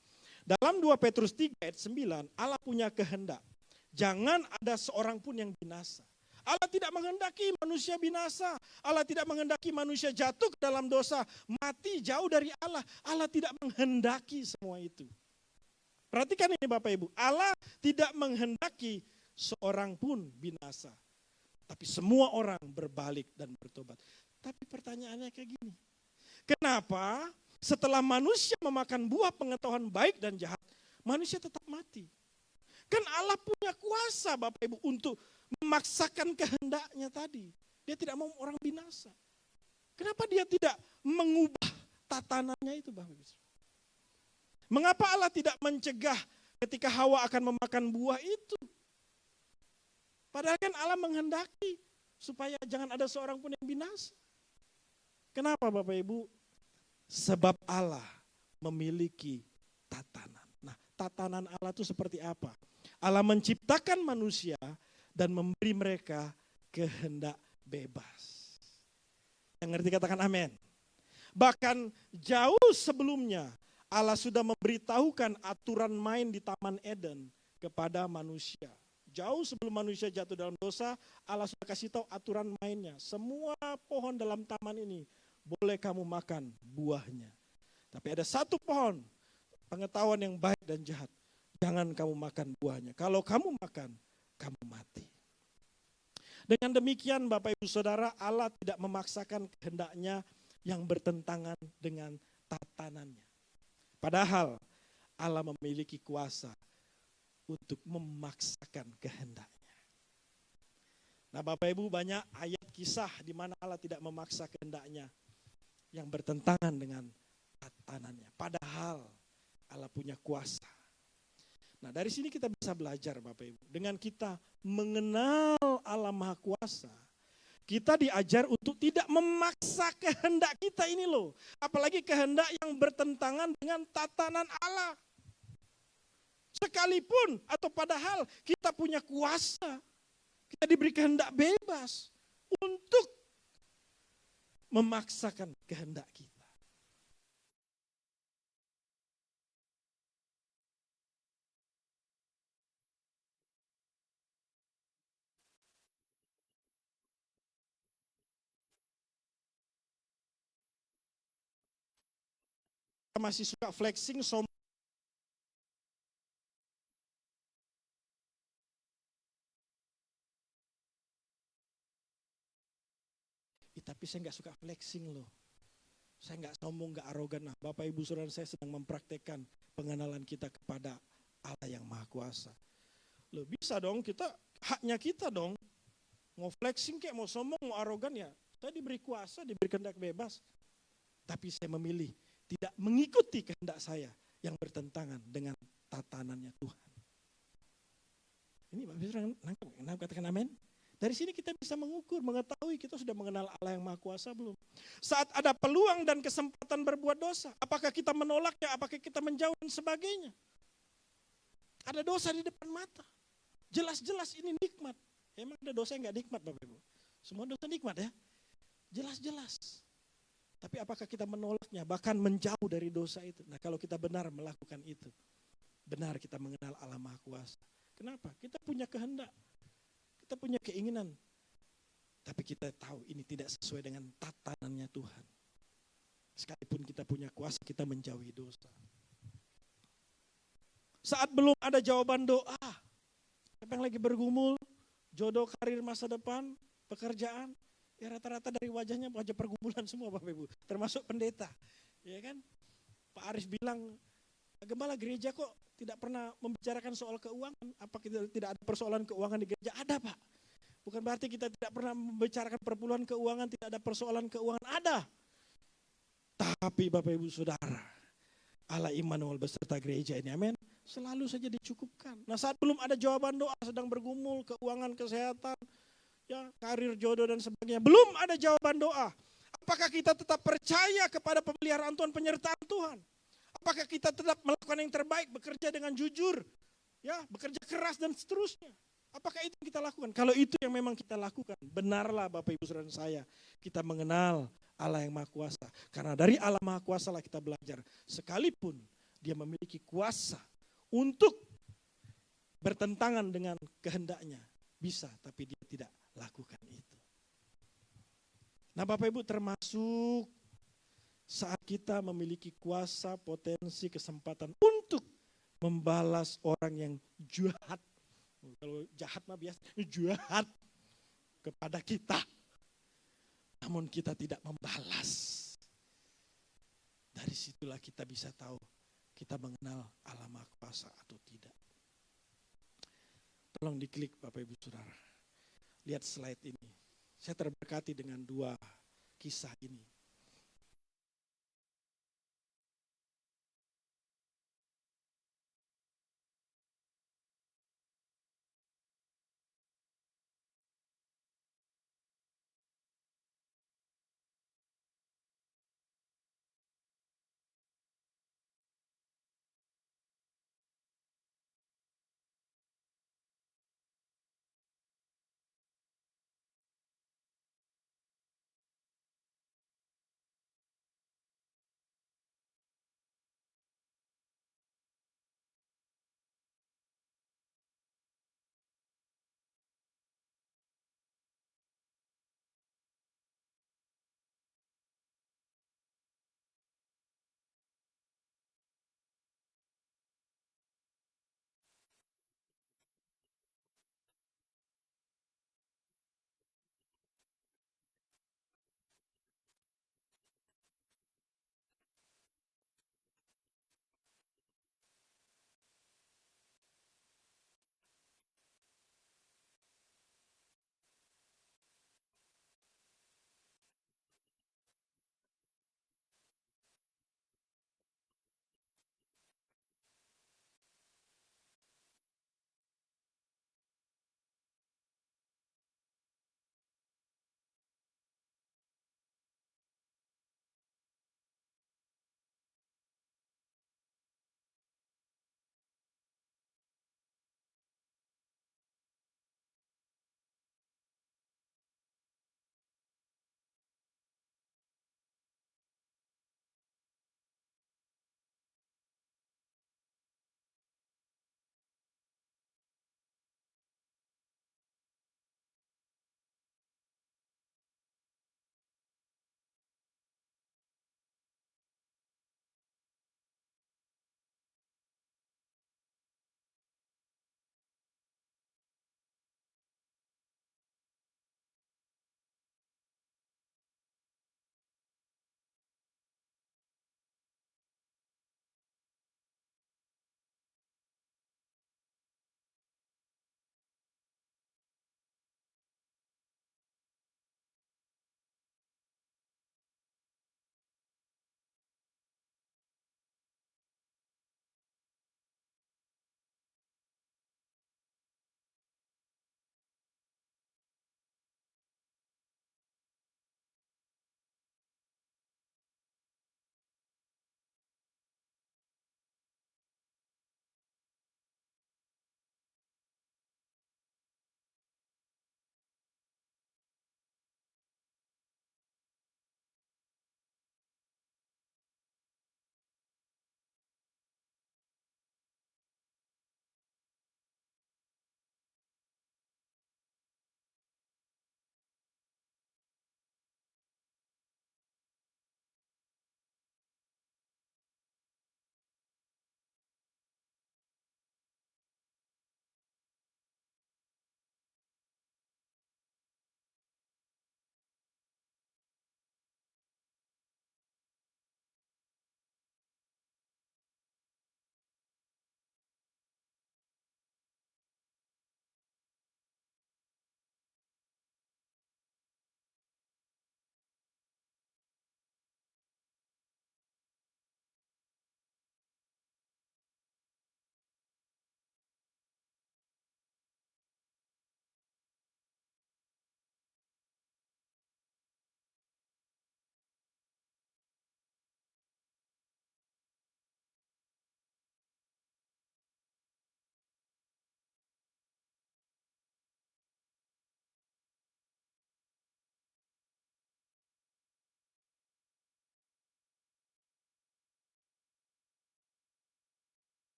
Speaker 2: Dalam 2 Petrus 3 ayat 9, Allah punya kehendak. Jangan ada seorang pun yang binasa. Allah tidak menghendaki manusia binasa. Allah tidak menghendaki manusia jatuh ke dalam dosa, mati jauh dari Allah. Allah tidak menghendaki semua itu. Perhatikan ini Bapak Ibu. Allah tidak menghendaki seorang pun binasa. Tapi semua orang berbalik dan bertobat. Tapi pertanyaannya kayak gini. Kenapa setelah manusia memakan buah pengetahuan baik dan jahat, manusia tetap mati? Kan Allah punya kuasa Bapak Ibu untuk memaksakan kehendaknya tadi. Dia tidak mau orang binasa. Kenapa dia tidak mengubah tatanannya itu Bapak Ibu? Mengapa Allah tidak mencegah ketika Hawa akan memakan buah itu? Padahal kan Allah menghendaki supaya jangan ada seorang pun yang binasa. Kenapa Bapak Ibu? Sebab Allah memiliki tatanan. Nah, tatanan Allah itu seperti apa? Allah menciptakan manusia dan memberi mereka kehendak bebas. Yang ngerti katakan amin. Bahkan jauh sebelumnya Allah sudah memberitahukan aturan main di Taman Eden kepada manusia. Jauh sebelum manusia jatuh dalam dosa, Allah sudah kasih tahu aturan mainnya. Semua pohon dalam taman ini boleh kamu makan buahnya. Tapi ada satu pohon, pengetahuan yang baik dan jahat. Jangan kamu makan buahnya. Kalau kamu makan, kamu mati. Dengan demikian Bapak Ibu Saudara, Allah tidak memaksakan kehendaknya yang bertentangan dengan tatanannya. Padahal Allah memiliki kuasa untuk memaksakan kehendaknya. Nah Bapak Ibu, banyak ayat kisah di mana Allah tidak memaksa kehendaknya yang bertentangan dengan tatanannya. Padahal Allah punya kuasa. Nah dari sini kita bisa belajar Bapak Ibu. Dengan kita mengenal Allah Maha Kuasa, kita diajar untuk tidak memaksa kehendak kita ini loh. Apalagi kehendak yang bertentangan dengan tatanan Allah. Sekalipun atau padahal kita punya kuasa, kita diberi kehendak bebas untuk memaksakan kehendak kita. Kita masih suka flexing, tapi saya nggak suka flexing loh. Saya nggak sombong, nggak arogan. Nah, Bapak Ibu Saudara, saya sedang mempraktekkan pengenalan kita kepada Allah yang Maha Kuasa. Loh bisa dong, haknya kita dong. Mau flexing kayak mau sombong, mau arogan ya. Saya diberi kuasa, diberi kehendak bebas. Tapi saya memilih tidak mengikuti kehendak saya yang bertentangan dengan tatanannya Tuhan. Ini Bapak Ibu Saudara, nangkep katakan amin. Dari sini kita bisa mengukur, mengetahui kita sudah mengenal Allah yang Maha Kuasa belum. Saat ada peluang dan kesempatan berbuat dosa, apakah kita menolaknya, apakah kita menjauh dan sebagainya. Ada dosa di depan mata. Jelas-jelas ini nikmat. Emang ada dosa yang gak nikmat Bapak Ibu? Semua dosa nikmat ya. Jelas-jelas. Tapi apakah kita menolaknya, bahkan menjauh dari dosa itu. Nah kalau kita benar melakukan itu, benar kita mengenal Allah Maha Kuasa. Kenapa? Kita punya kehendak. Kita punya keinginan, tapi kita tahu ini tidak sesuai dengan tatanannya Tuhan. Sekalipun kita punya kuasa, kita menjauhi dosa. Saat belum ada jawaban doa, siapa yang lagi bergumul, jodoh, karir, masa depan, pekerjaan, ya rata-rata dari wajahnya wajah pergumulan semua Bapak Ibu, termasuk pendeta. Ya kan? Pak Aris bilang, gembala gereja kok tidak pernah membicarakan soal keuangan. Apa kita tidak ada persoalan keuangan di gereja? Ada Pak. Bukan berarti kita tidak pernah membicarakan perpuluhan keuangan, tidak ada persoalan keuangan. Ada. Tapi Bapak Ibu Saudara, Allah Immanuel beserta gereja ini, amin, selalu saja dicukupkan. Nah saat belum ada jawaban doa, sedang bergumul, keuangan, kesehatan, ya, karir, jodoh dan sebagainya. Belum ada jawaban doa. Apakah kita tetap percaya kepada pemeliharaan Tuhan, penyertaan Tuhan? Apakah kita tetap melakukan yang terbaik, bekerja dengan jujur, ya, bekerja keras dan seterusnya? Apakah itu yang kita lakukan? Kalau itu yang memang kita lakukan, benarlah Bapak Ibu Saudara saya, kita mengenal Allah yang Maha Kuasa. Karena dari Allah Maha Kuasa lah kita belajar, sekalipun Dia memiliki kuasa untuk bertentangan dengan kehendaknya, bisa, tapi Dia tidak lakukan itu. Nah Bapak Ibu, termasuk saat kita memiliki kuasa, potensi, kesempatan untuk membalas orang yang jahat. Kalau jahat mah biasa, jahat kepada kita. Namun kita tidak membalas. Dari situlah kita bisa tahu kita mengenal Allah Maha Kuasa atau tidak. Tolong diklik Bapak Ibu Saudara. Lihat slide ini. Saya terberkati dengan 2 kisah ini.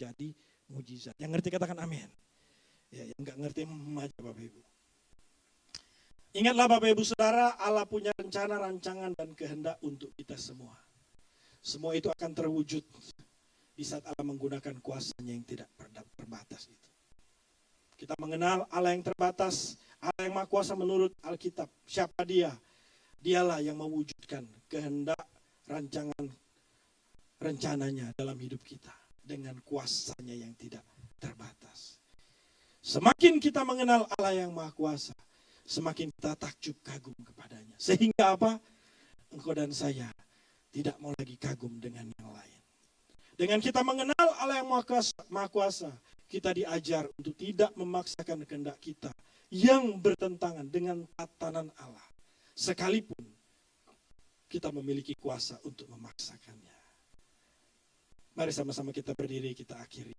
Speaker 2: jadi mujizat. Yang ngerti katakan amin. Ya, yang nggak ngerti aja Bapak Ibu. Ingatlah Bapak Ibu Saudara, Allah punya rencana, rancangan, dan kehendak untuk kita semua. Semua itu akan terwujud di saat Allah menggunakan kuasanya yang tidak terbatas itu. Kita mengenal Allah yang terbatas, Allah yang Maha Kuasa menurut Alkitab. Siapa Dia? Dialah yang mewujudkan kehendak, rancangan, rencananya dalam hidup kita dengan kuasanya yang tidak terbatas. Semakin kita mengenal Allah yang Maha Kuasa, semakin kita takjub kagum kepadanya. Sehingga apa? Engkau dan saya tidak mau lagi kagum dengan yang lain. Dengan kita mengenal Allah yang Maha Kuasa, kita diajar untuk tidak memaksakan kehendak kita yang bertentangan dengan tatanan Allah. Sekalipun kita memiliki kuasa untuk memaksakannya. Mari sama-sama kita berdiri, kita akhiri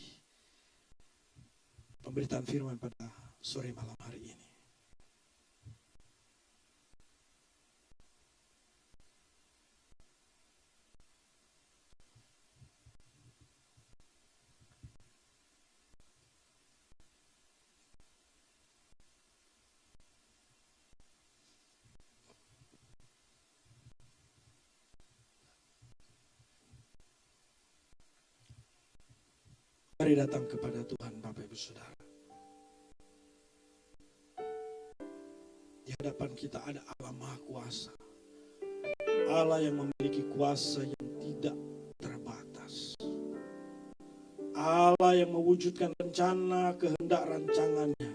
Speaker 2: pemberitaan firman pada sore malam hari ini. Mari datang kepada Tuhan Bapak Ibu Saudara. Di hadapan kita ada Allah Maha Kuasa. Allah yang memiliki kuasa yang tidak terbatas. Allah yang mewujudkan rencana, kehendak, rancangannya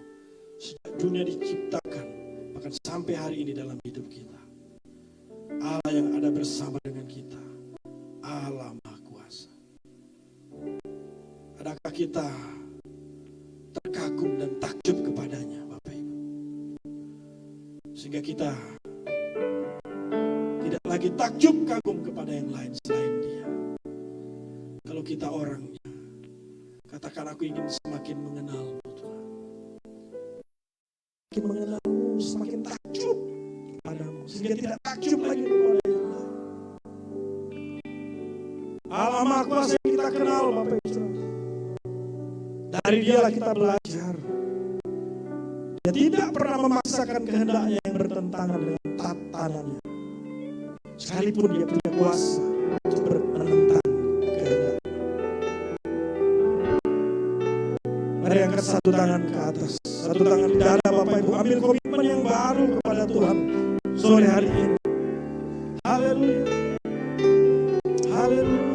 Speaker 2: sejak dunia diciptakan, bahkan sampai hari ini dalam hidup kita. Allah yang ada bersama dengan kita. Allah Maha Kuasa. Adakah kita terkagum dan takjub kepadanya Bapak Ibu? Sehingga kita tidak lagi takjub kagum kepada yang lain selain Dia. Kalau kita orangnya, katakan aku ingin semakin mengenal-Mu Tuhan. Semakin mengenal-Mu, semakin takjub kepadamu. Sehingga tidak takjub lagi kepada yang lain. Allah Maha Kuasa yang kita kenal Bapak Ibu. Dari Dialah kita belajar. Dia tidak pernah memaksakan kehendaknya yang bertentangan dengan tatanannya. Sekalipun Dia punya kuasa untuk menentang kehendak. Mari angkat satu tangan ke atas, satu tangan di dada Bapak Ibu. Ambil komitmen yang baru kepada Tuhan sore hari ini. Haleluya. Haleluya.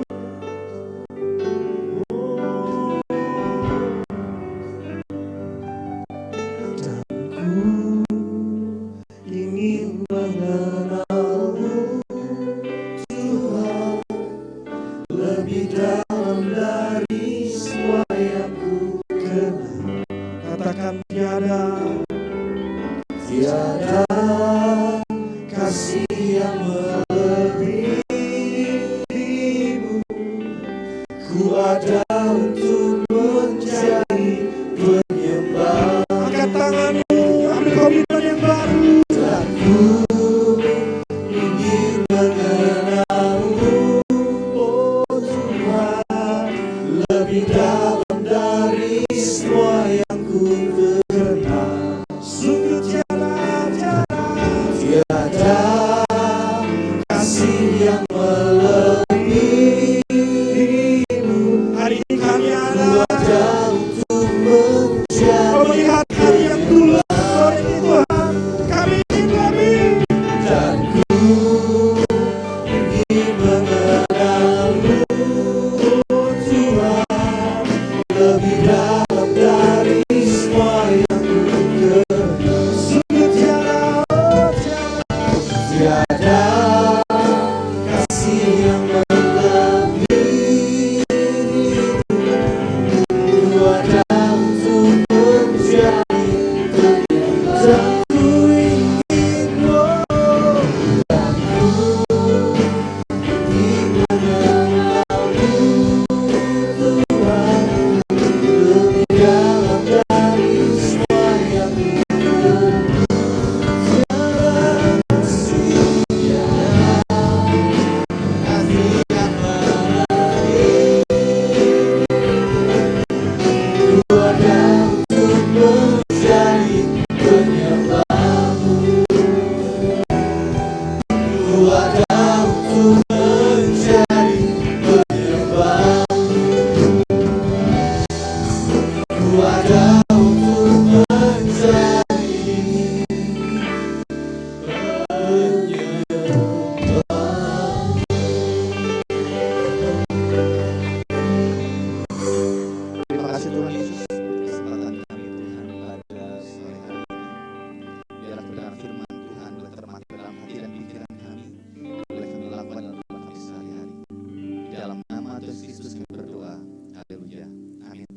Speaker 3: dalam nama Tuhan Kristus kami berdoa. Haleluya. Amin.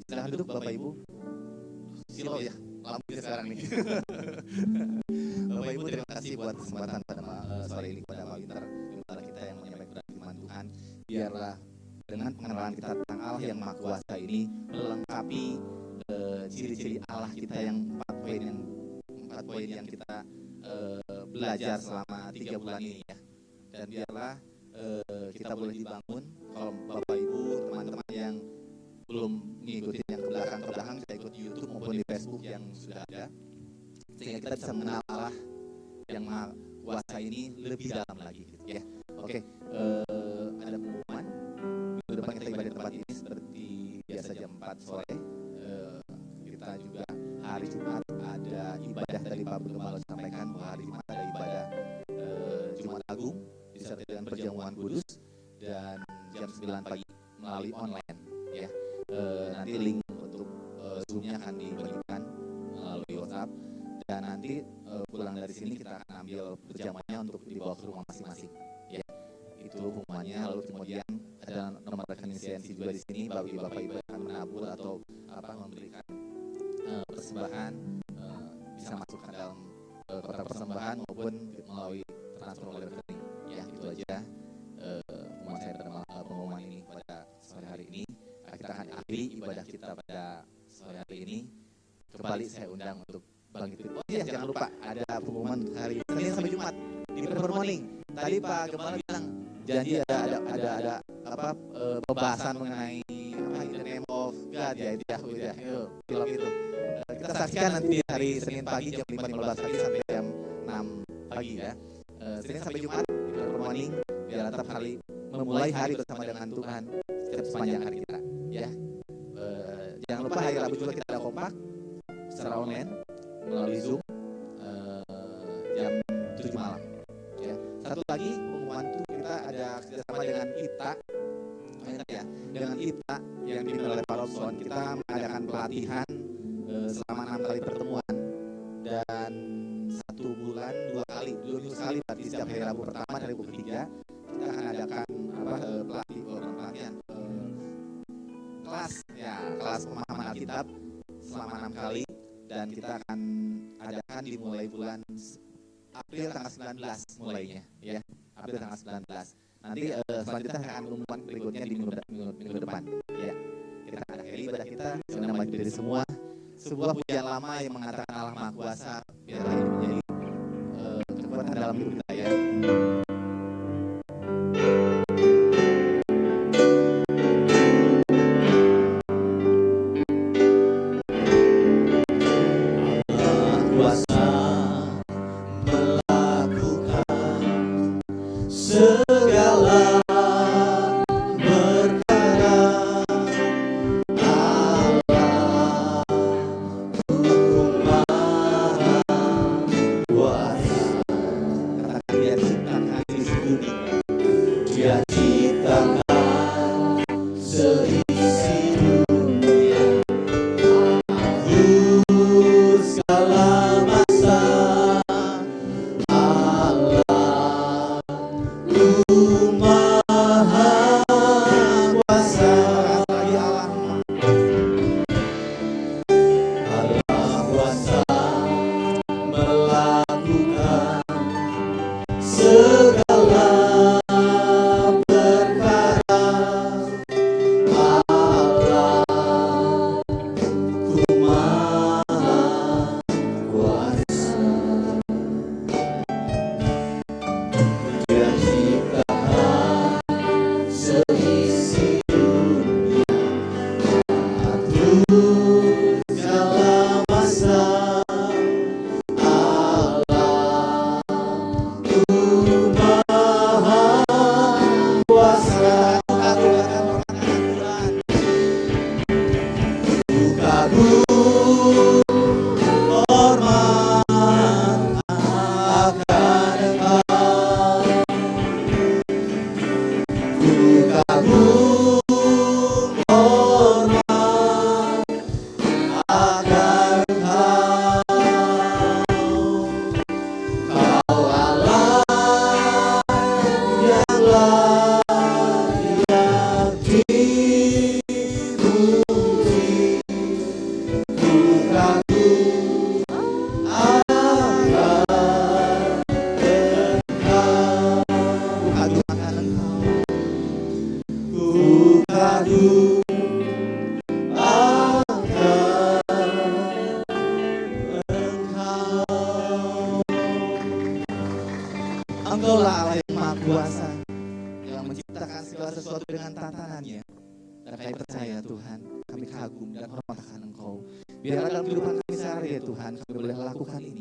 Speaker 3: Silahkan duduk Bapak Ibu. Silau ya, lampunya sekarang nih. Bapak Ibu, terima kasih buat kesempatan pada sore ini pada Winter kita yang menyampaikan firman Tuhan. Biarlah dengan pengenalan kita tentang Allah yang Maha Kuasa ini melengkapi ciri-ciri Allah kita yang empat poin yang kita belajar selama 3 bulan ini ya. Dan biarlah kita boleh dibangun. Kalau Bapak Ibu, teman-teman yang belum mengikuti yang ke belakang bisa ikut di YouTube maupun di Facebook yang sudah ada, sehingga kita bisa mengenal Allah yang Maha Kuasa ini lebih dalam lagi gitu ya. Oke, ada pengumuman. Minggu depan kita ibadah di tempat ini seperti biasa jam 4 sore. Kita juga hari Jumat ada ibadah dari Pak Gembala sampaikan bahwa hari Jumat ada ibadah Jumat Agung disertai dengan perjamuan kudus dan jam 9 pagi melalui online ya. Nanti link untuk Zoom-nya akan dibagikan melalui WhatsApp, dan nanti pulang dari sini kita akan ambil perjamuannya untuk dibawa ke rumah masing-masing ya. Itu pengumumannya. Lalu kemudian ada nomor rekening CNC juga di sini. Bapak Ibu akan menabur atau memberikan persembahan, bisa masuk ke dalam kotak persembahan maupun melalui transfer melalui rekening ya. Itu aja pengumuman saya pada pengumuman ini pada sore hari ini. Kita akan akhiri ibadah kita pada sore hari ini. Kembali saya undang untuk bangkit. Oh iya, jangan lupa ada pengumuman hari Senin sampai Jumat di Prayer Morning. Tadi Pak Gembala bilang janji ada pembahasan mengenai In the Name of God ya, itu ya, film itu. Kita saksikan nanti di hari Senin pagi jam 5.15 pagi sampai jam 6 pagi ya. Senin sampai Jumat di Prayer Morning, biar tetap kali memulai hari bersama dengan Tuhan sepanjang hari kita ya. Jangan lupa hari Rabu juga kita ada kompak secara online melalui Zoom jam 7 malam ya. Satu lagi pengumuman itu, kita ada kerjasama dengan IPTA ya, dengan IPTA yang dipimpin oleh Pak Robson. Kita mengadakan pelatihan selama 6 kali pertemuan dan 1 bulan 2 kali, 2 minggu sekali. Berarti setiap hari Rabu pertama dan Rabu ketiga kita akan adakan pelatihan kelas pemahaman Alkitab selama 6 kali, dan kita akan adakan dimulai bulan April tanggal 19 mulainya ya. April tanggal 19. Nanti selanjutnya akan pengumuman berikutnya di minggu depan ya. Kita akan akhiri ibadah kita dengan bagi diri semua sebuah pujian lama yang mengatakan Allah Maha Kuasa, biarlah ini menjadi kekuatan dalam hidup kita ya. kagum Engkaulah Allah yang Maha Kuasa yang menciptakan segala sesuatu dengan tatanannya. Dan kami percaya Tuhan, kami kagum dan hormat akan Engkau. Biarlah dalam kehidupan kami sehari ya Tuhan, kami boleh lakukan ini.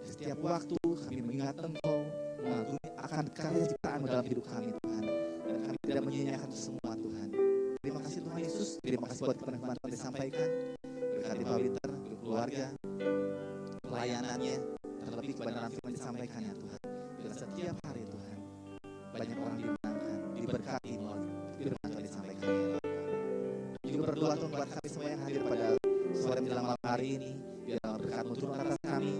Speaker 3: Setiap waktu kami mengingat Engkau, mengagumi akan karya ciptaan dalam hidup kami Tuhan. Dan kami tidak menyia-nyiakan itu semua Tuhan. Terima kasih Tuhan Yesus, terima kasih buat kebenaran yang disampaikan. Berkati Pak Winter, keluarga, pelayanannya, terlebih kebenaran firman disampaikan ya Tuhan. Biarlah setiap hari Tuhan, banyak orang dimenangkan, diberkati melalui firman Tuhan disampaikan ya Tuhan. Juga berdoa Tuhan buat kami semua yang hadir pada sore menjelang malam hari ini. Biarlah berkat-Mu turun atas kami,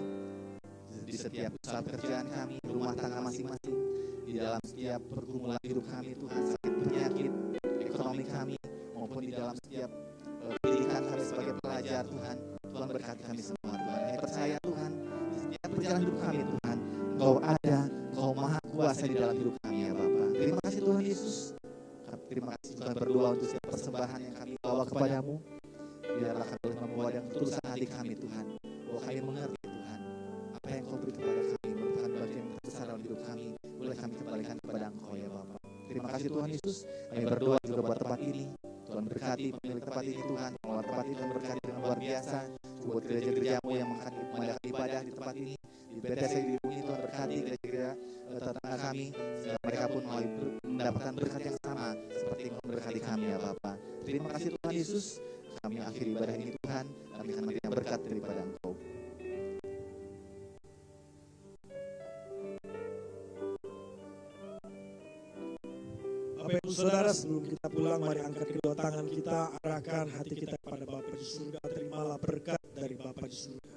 Speaker 3: di setiap usaha pekerjaan kami, rumah tangga masing-masing, di dalam setiap pergumulan hidup kami Tuhan, sakit penyakit, ekonomi kami, maupun di dalam setiap pendidikan kami sebagai pelajar Tuhan. Tuhan berkati kami semua Tuhan. Kami percaya Tuhan, di setiap perjalanan hidup kami Tuhan, Engkau ada, Engkau Maha Kuasa di dalam hidup kami ya Bapa. Terima kasih Tuhan Yesus. Terima kasih Tuhan, berdoa untuk setiap persembahan yang kami bawa kepadamu. Biarlah kami boleh membawa dengan ketulusan hati kami Tuhan, bahwa kami mengerti Tuhan, apa yang Kau beri kepada kami merupakan bagian yang besar dalam hidup kami. Boleh kami kembalikan kepada Engkau ya Bapa. Terima kasih Tuhan Yesus. Kami berdoa juga buat tempat ini. Tuhan berkati pemilik tempat ini Tuhan, pengelola tempat ini Tuhan berkati dengan luar biasa. Buat gereja-gerejamu yang mengadakan ibadah di tempat ini, di BTC di ini Tuhan berkati gereja-gereja tetangga kami, sehingga mereka pun mendapatkan berkat yang sama seperti yang memberkati kami ya Bapa. Terima kasih Tuhan Yesus. Kami akhiri ibadah ini Tuhan, kami akan menerima berkat daripada Engkau.
Speaker 2: Bapak Ibu Saudara, sebelum kita pulang, mari angkat kedua tangan kita, arahkan hati kita kepada Bapa di surga. Terimalah berkat dari Bapa di surga.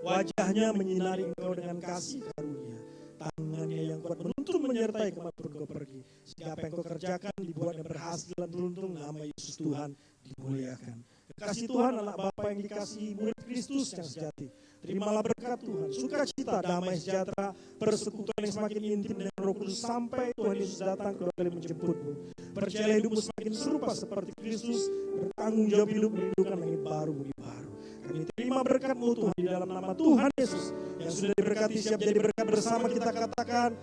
Speaker 2: Wajahnya menyinari engkau dengan kasih karunia. Tangannya yang kuat menuntun menyertai kemanapun kau pergi. Sehingga apa yang kau kerjakan dibuatnya berhasil dan beruntung. Nama Yesus Tuhan dimuliakan. Kasih Tuhan anak Bapa yang dikasihi murid Kristus yang sejati. Terimalah berkat Tuhan, sukacita, damai sejahtera, persekutuan yang semakin intim dengan Roh Kudus sampai Tuhan Yesus datang kedua kali menjemputmu. Percayalah hidupmu semakin serupa seperti Kristus, bertanggung jawab hidup mendudukan langit baru bumi baru. Kami terima berkat-Mu Tuhan di dalam nama Tuhan Yesus yang sudah diberkati siap jadi berkat bersama. Kita katakan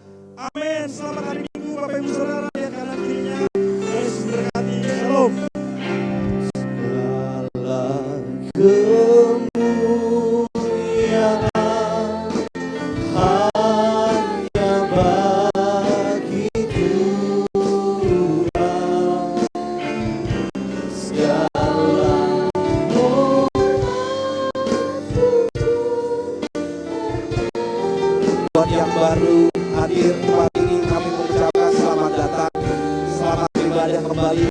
Speaker 2: amin. Selamat hari Minggu Bapak Ibu Saudara yang kanan kirinya. Yesus berkati. Shalom.
Speaker 3: Yang baru hadir tempat ini, kami mengucapkan selamat datang, selamat beribadah kembali